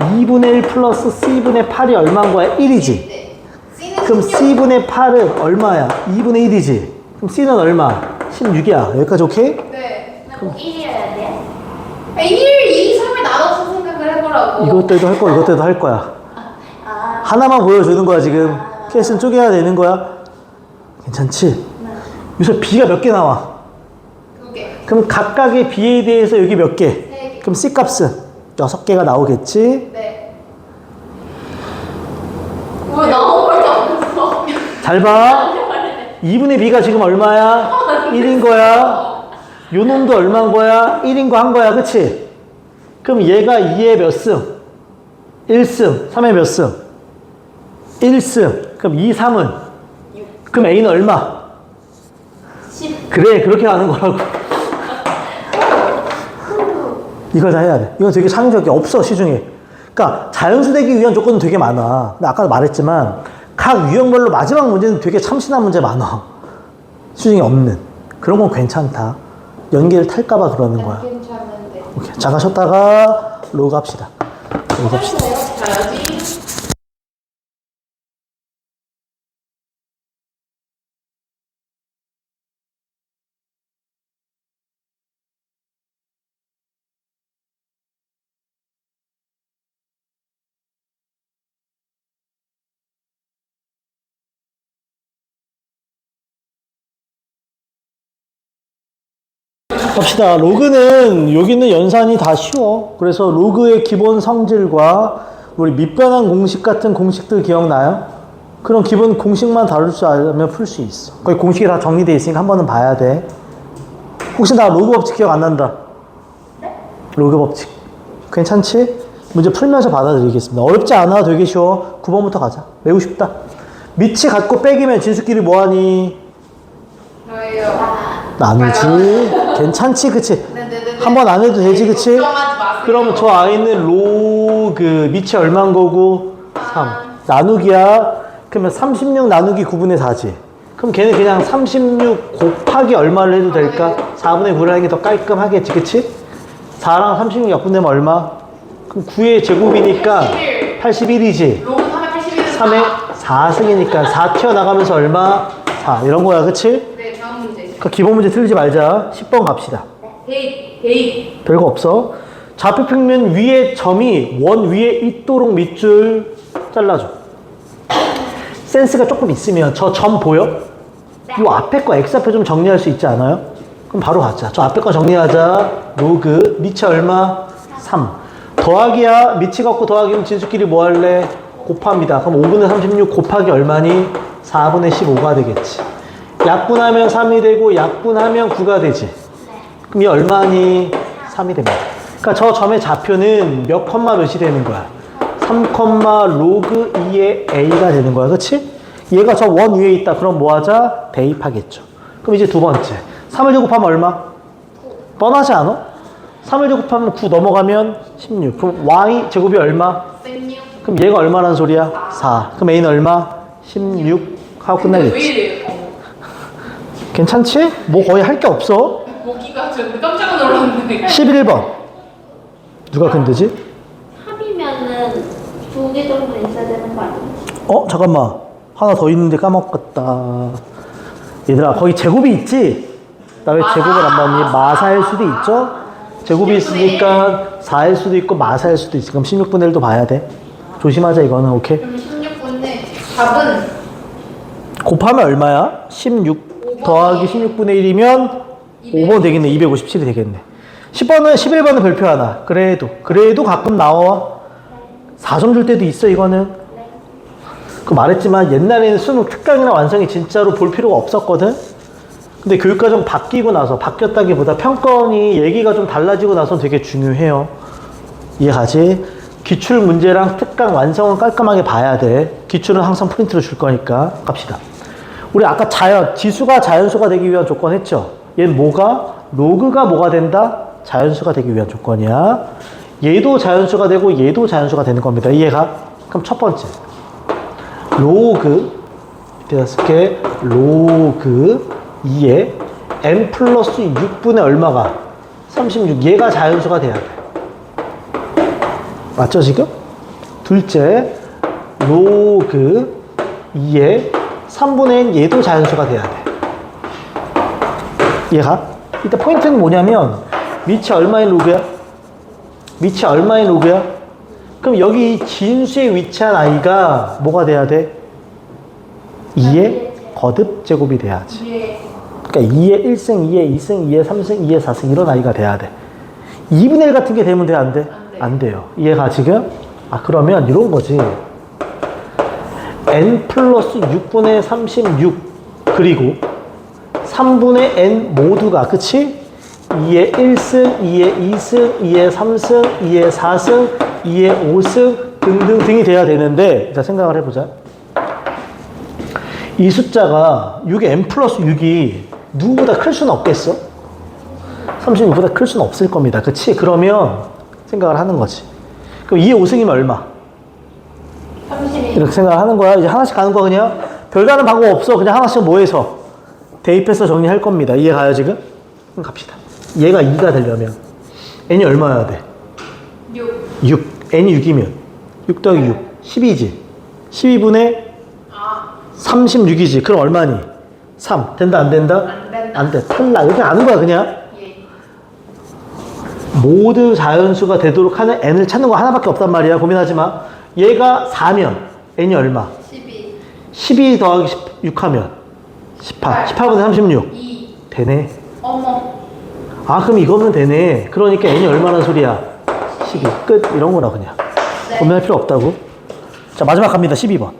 2분의 1 플러스 C분의 8이 얼마인 거야? 1이지. 네. C는 그럼 16. C분의 8은 얼마야? 2분의 1이지. 그럼 C는 얼마? 16이야. 여기까지 오케이? 네. 꼭 1이어야 돼요? 1, 2, 3을 나눠서 생각을 해보라고. 이것 때도 할 거야, 이것 때도 할 거야. 하나만 보여주는 거야, 지금. 케이스는 쪼개야 되는 거야. 괜찮지? 여기서 B가 몇 개 나와? 2개. 그럼 각각의 B에 대해서 여기 몇 개? 3개. 그럼 C 값은 6개가 나오겠지? 네. 왜 나온 걸도 없어? 잘 봐. 2분의 B가 지금 얼마야? 1인 거야. 요 놈도 얼마인 거야? 1인 거 한 거야. 그치? 그럼 얘가 2의 몇 승? 1승. 3의 몇 승? 1승. 그럼 2, 3은? 그럼 A는 얼마? 10. 그래, 그렇게 하는 거라고. 이걸 다 해야 돼. 이건 되게 창의적이 없어, 시중에. 그러니까 자연수 되기 위한 조건은 되게 많아. 근데 아까도 말했지만 각 유형별로 마지막 문제는 되게 참신한 문제 많아. 수준이 없는. 그런 건 괜찮다. 연계를 탈까봐 그러는 거야. 괜찮은데. 오케이. 잠깐 쉬었다가 로그 합시다. 로그 합시다. 내가 자야지. 봅시다. 로그는 여기는 연산이 다 쉬워. 그래서 로그의 기본 성질과 우리 밑변환 공식 같은 공식들 기억나요? 그런 기본 공식만 다룰 줄 알면 풀 수 있어. 거기 공식이 다 정리되어 있으니까 한 번은 봐야 돼. 혹시 나 로그 법칙 기억 안 난다? 로그 법칙. 괜찮지? 문제 풀면서 받아들이겠습니다. 어렵지 않아. 되게 쉬워. 9번부터 가자. 매우 쉽다. 밑이 같고 빼기면 진수끼리 뭐하니? 저예요. 나누지. 괜찮지, 그치? 네네네. 한 번 안 해도 되지, 그치? 걱정하지 마세요. 그러면 저 아이는 로그 밑이 얼마인 거고? 3. 나누기야. 그러면 36 나누기 9분의 4지. 그럼 걔는 그냥 36 곱하기 얼마를 해도 될까? 4분의 9를 하는 게 더 깔끔하겠지, 그치? 4랑 36 약분되면 얼마? 그럼 9의 제곱이니까 81이지. 로그 381은 3의 4승이니까 4 튀어나가면서 얼마? 4. 이런 거야, 그치? 네, 다음 문제. 그 기본 문제 틀리지 말자. 10번 갑시다. 데이. 별거 없어. 좌표평면 위에 점이 원 위에 있도록 밑줄 잘라줘. 센스가 조금 있으면 저 점 보여? 이 앞에 거 X좌표 좀 정리할 수 있지 않아요? 그럼 바로 가자. 저 앞에 거 정리하자. 로그 밑이 얼마? 3. 더하기야. 밑이 갖고 더하기면 진수끼리 뭐 할래? 곱합니다. 그럼 5분의 36 곱하기 얼마니? 4분의 15가 되겠지. 약분하면 3이 되고 약분하면 9가 되지. 그럼 이 얼마니? 3이 됩니다. 그러니까 저 점의 좌표는 몇 컴마 몇이 되는 거야? 3 컴마 로그 2의 a가 되는 거야. 그치? 얘가 저 원 위에 있다. 그럼 뭐 하자? 대입하겠죠. 그럼 이제 두 번째. 3을 제곱하면 얼마? 뻔하지 않아? 3을 제곱하면 9 넘어가면 16. 그럼 y 제곱이 얼마? 16. 그럼 얘가 얼마란 소리야? 4. 그럼 a는 얼마? 16 하고 왜 끝나겠지. 이래요? 괜찮지? 뭐 거의 할 게 없어. 모기가 좀 깜짝 놀랐네. 11번. 누가 근데지? 합이면은 2개 정도 있어야 되는 거 아니야? 잠깐만. 하나 더 있는데 까먹었다. 얘들아, 거기 제곱이 있지? 나 왜 제곱을 안 봤니? 마사일 수도 있죠? 제곱이 있으니까 4일 수도 있고 마사일 수도 있어. 그럼 16분의 1도 봐야 돼. 조심하자, 이거는. 오케이? 그럼 16분의 답은 곱하면 얼마야? 16 더하기 16분의 1이면 5번 되겠네. 257이 되겠네. 10번은 11번은 별표 하나. 그래도 가끔 나와. 4점 줄 때도 있어, 이거는. 그 말했지만 옛날에는 수능 특강이나 완성이 진짜로 볼 필요가 없었거든. 근데 교육과정 바뀌고 나서, 바뀌었다기보다 평가원이 얘기가 좀 달라지고 나서 되게 중요해요. 이해가지? 기출 문제랑 특강 완성은 깔끔하게 봐야 돼. 기출은 항상 프린트로 줄 거니까. 갑시다. 우리 아까 지수가 자연수가 되기 위한 조건 했죠? 얘는 뭐가? 로그가 뭐가 된다? 자연수가 되기 위한 조건이야. 얘도 자연수가 되고 얘도 자연수가 되는 겁니다. 이해가? 그럼 첫 번째. 로그, 밑에다 쓸게. 로그 2에 n 플러스 6분의 얼마가? 36. 얘가 자연수가 돼야 돼. 맞죠, 지금? 둘째. 로그 2에 3분의 n 얘도 자연수가 돼야 돼. 얘가? 이때 포인트는 뭐냐면 밑이 얼마인 로그야? 밑이 얼마인 로그야? 그럼 여기 진수에 위치한 i가 뭐가 돼야 돼? 2의 거듭 제곱이 돼야지. 예. 그러니까 2의 1승, 2의 2승, 2의 3승, 2의 4승 이런 i가 돼야 돼. 2분의 1 같은 게 되면 돼? 안 돼? 안 돼요. 이해가 지금? 그러면 이런 거지. n 플러스 6분의 36 그리고 3분의 n 모두가, 그치? 2의 1승, 2의 2승, 2의 3승, 2의 4승, 2의 5승 등등등이 돼야 되는데, 자, 생각을 해보자. 이 숫자가 6의 n 플러스 6이 누구보다 클 수는 없겠어? 36보다 클 수는 없을 겁니다. 그치? 그러면 생각을 하는 거지. 그럼 2의 5승이면 얼마? 32. 이렇게 생각하는 거야. 이제 하나씩 가는 거야, 그냥. 별다른 방법 없어. 그냥 하나씩 모여서 대입해서 정리할 겁니다. 이해 가요, 지금? 그럼 갑시다. 얘가 2가 되려면 n이 얼마여야 돼? 6. 6. n이 6이면 6 더하기 6. 12지. 12분의 36이지. 그럼 얼마니? 3. 된다, 안 된다? 안 된다. 안 돼. 탈락. 이렇게 아는 거야, 그냥. 예. 모두 자연수가 되도록 하는 n을 찾는 거 하나밖에 없단 말이야. 고민하지 마. 얘가 4면 n이 얼마? 12. 12 더하기 6 하면 18. 18분의 36. 2. 되네. 어머. 아, 그럼 이거면 되네. 그러니까 n이 얼마나 소리야? 12. 끝. 이런 거라, 그냥. 네. 고민할 필요 없다고. 자, 마지막 갑니다. 12번.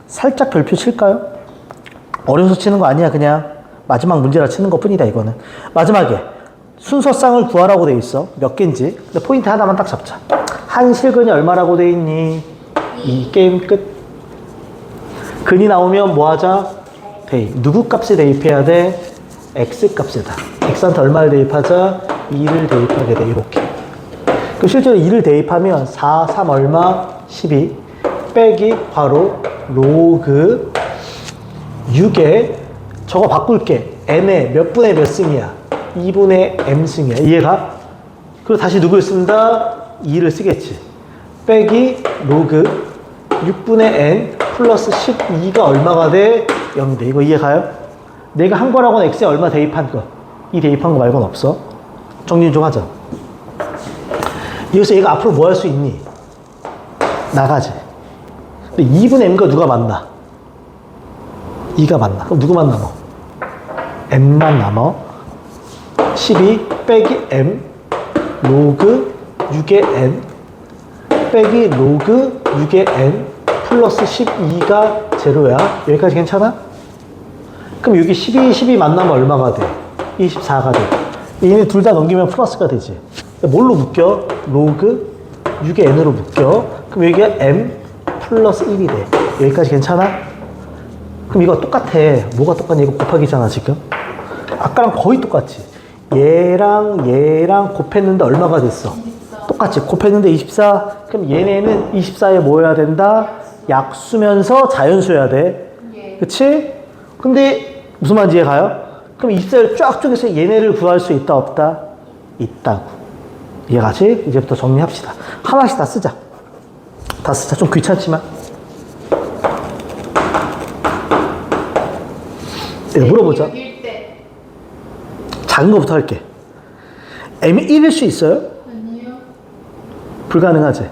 살짝 별표 칠까요? 어려워서 치는 거 아니야. 그냥 마지막 문제라 치는 것 뿐이다, 이거는. 마지막에 순서쌍을 구하라고 돼 있어. 몇 개인지. 근데 포인트 하나만 딱 잡자. 한 실근이 얼마라고 돼 있니? 이 게임 끝. 근이 나오면 뭐 하자? 대입. 누구 값에 대입해야 돼? x 값에다. x한테 얼마를 대입하자? 2를 대입하게 돼. 이렇게. 그럼 실제로 2를 대입하면 4, 3 얼마? 12 빼기 괄호 로그 6에 저거 바꿀게. n의 몇 분의 몇 승이야? 2분의 m 승이야. 이해가? 그리고 다시 누구를 쓴다? 2를 쓰겠지. 빼기 로그 6분의 n 플러스 12가 얼마가 돼? 0이 돼. 이거 이해가요? 내가 한 거라고는 x에 얼마 대입한 거. 이 대입한 거 말고는 없어. 정리 좀 하자. 여기서 얘가 앞으로 뭐 할 수 있니? 나가지. 근데 2분의 m과 누가 만나? 2가 만나. 그럼 누구만 남아? m만 남아. 12 빼기 m 로그 6의 n 빼기 로그 6의 n 플러스 12가 제로야. 여기까지 괜찮아? 그럼 여기 12 만나면 얼마가 돼? 24가 돼. 얘네 둘 다 넘기면 플러스가 되지. 뭘로 묶여? 로그 6의 n으로 묶여. 그럼 여기가 m 플러스 1이 돼. 여기까지 괜찮아? 그럼 이거 똑같아. 뭐가 똑같냐? 이거 곱하기잖아, 지금. 아까랑 거의 똑같지. 얘랑 곱했는데 얼마가 됐어? 24. 똑같지. 곱했는데 24. 그럼 얘네는 24에 뭐 해야 된다? 약수면서 자연수여야 돼. 예. 그치? 근데 무슨 말인지 이해가요? 그럼 24를 쫙 쪼개서 얘네를 구할 수 있다, 없다? 있다고. 이해가지? 이제부터 정리합시다. 하나씩 다 쓰자. 다 쓰자. 좀 귀찮지만. 내가 물어보자. 6일 때. 작은 거부터 할게. m이 1일 수 있어요? 아니요. 불가능하지?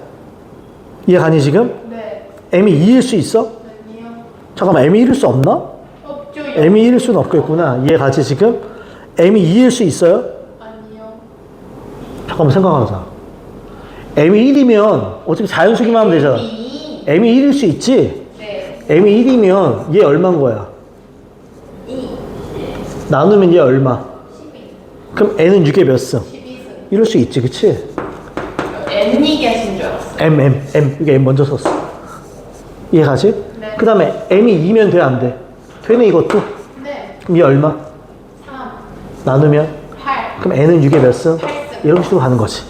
이해가니 지금? 네. m이 2일 수 있어? 아니요. 잠깐만, m이 1일 수 없나? 없죠. m이 1일 수는 없겠구나. 이해가지 지금? m이 2일 수 있어요? 아니요. 잠깐만 생각하자. m이 1이면 어차피 자연수기만 하면 되잖아. 이. m이 1일 수 있지? 네. m이 1이면 얘 얼마인 거야? 2. 나누면 얘 얼마? 12. 그럼 n은 6의 몇 승? 12승. 이럴 수 있지, 그치? N이 계신 줄 알았어. m. 여기 m 먼저 썼어. 이해가지? 네. 그 다음에 m이 2면 돼, 안 돼? 되네, 이것도. 네. 그럼 얘 얼마? 3. 나누면? 8. 그럼 n은 6의 몇 승? 8승. 이런 식으로 가는 거지.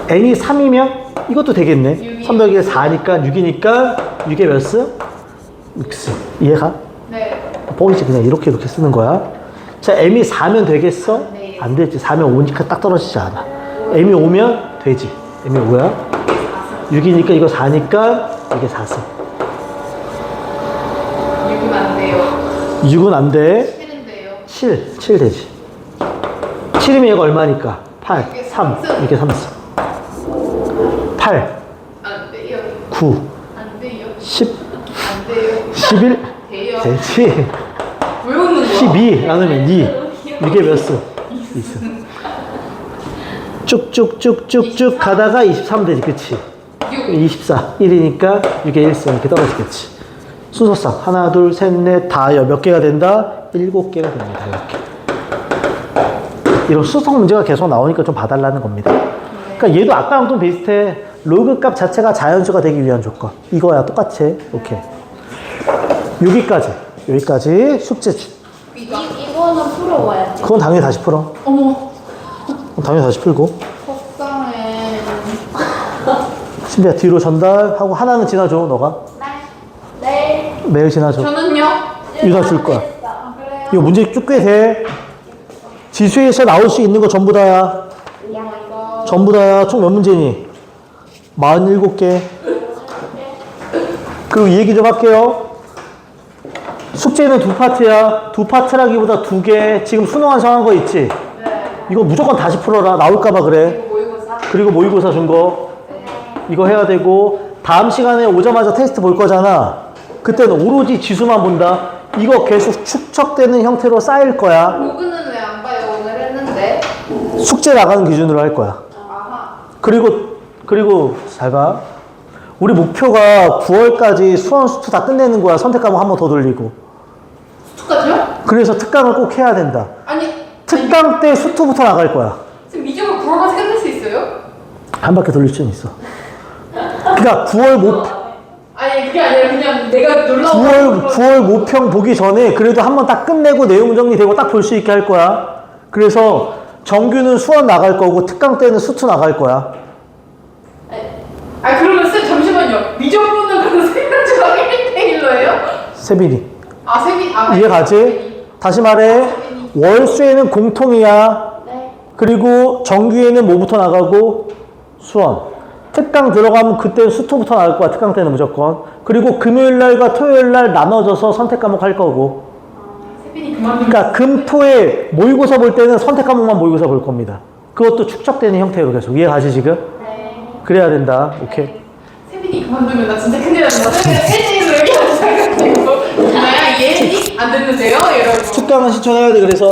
n이 3이면 이것도 되겠네. 6이. 3 더하기 4니까 6이니까 6의 몇 승? 6승. 이해가? 네. 보이지? 그냥 이렇게 쓰는 거야. 자, m이 4면 되겠어? 네. 안 되지. 4면 5니까 딱 떨어지지 않아. m이 5면 되지. m이 5야. 6이니까 이거 4니까 이게 4승. 6은 안 돼요. 6은 안 돼. 7은 돼요. 7 되지. 7이면 얘가 얼마니까? 8, 이게 3. 삼승. 이게 3승. 8, 안 돼요. 9, 안 돼요. 10, 안 돼요. 11. 돼요. 되지. 왜 웃는 거야? 12 나누면 2. 이게 몇 승? 2승. 쭉쭉쭉쭉쭉 가다가 23 되지, 그치? 6. 24. 1이니까 6에 1승 이렇게 떨어지겠지. 순서상 하나, 둘, 셋, 넷, 다 몇 개가 된다? 7개가 됩니다. 이렇게. 이런 수성 문제가 계속 나오니까 좀 봐달라는 겁니다. 그러니까 얘도 아까랑 좀 비슷해. 로그 값 자체가 자연수가 되기 위한 조건. 이거야, 똑같이. 오케이. 여기까지 숙제. 이거는 풀어봐야지. 그건 당연히 다시 풀어. 어머. 그럼 당연히 다시 풀고. 속상해. 신비야 뒤로 전달하고 하나는 지나줘 너가. 네. 매일 지나줘. 저는요? 유나 줄 거야. 아, 그래요? 이거 문제 꽤 돼. 지수에서 나올 수 있는 거 전부 다야. 전부 다야. 총 몇 문제니? 47개. 그리고 이 얘기 좀 할게요. 숙제는 두 파트야. 두 파트라기보다 두 개. 지금 수능 완성한 거 있지? 이거 무조건 다시 풀어라. 나올까봐 그래. 모의고사? 그리고 모의고사 준 거. 이거 해야 되고, 다음 시간에 오자마자 테스트 볼 거잖아. 그때는 오로지 지수만 본다. 이거 계속 축적되는 형태로 쌓일 거야. 로그는 왜 안 봐요? 오늘 했는데. 숙제 나가는 기준으로 할 거야. 아하. 그리고 잘 봐. 우리 목표가 9월까지 수원 수투 다 끝내는 거야. 선택 과목 한 번 더 돌리고. 수투까지요? 그래서 특강을 꼭 해야 된다. 아니, 특강 때 수투부터 나갈 거야. 지금 미적으로 9월까지 끝낼 수 있어요? 한 바퀴 돌릴 수는 있어. 그러니까 9월 아니, 그게 아니라 그냥 내가 놀라운 9월 모평 보기 전에 그래도 한 번 딱 끝내고 내용 정리되고 딱 볼 수 있게 할 거야. 그래서 정규는 수원 나갈 거고 특강 때는 수투 나갈 거야. 아, 그러면 쌤 잠시만요. 미적분은 그럼 세명주가 1대1로예요? 세빈이. 아, 네. 이해가지? 다시 말해. 월수에는 공통이야. 네. 그리고 정규에는 뭐부터 나가고? 수원. 특강 들어가면 그때는 수투부터 나갈 거야. 특강 때는 무조건. 그리고 금요일날과 토요일날 나눠져서 선택 과목 할 거고. 세빈이 그만 좀. 그러니까 금토에 모의고사 볼 때는 선택 과목만 모의고사 볼 겁니다. 그것도 축적되는 형태로 계속. 이해가지 지금? 네. 그래야 된다. 오케이. 세빈이 그만두면 나 진짜 큰일 난다. 쌤은 1대1로 얘기하지 생각해요. 나야 얘 안 듣는데요? 이러고. 특강은 신청해야 돼. 그래서.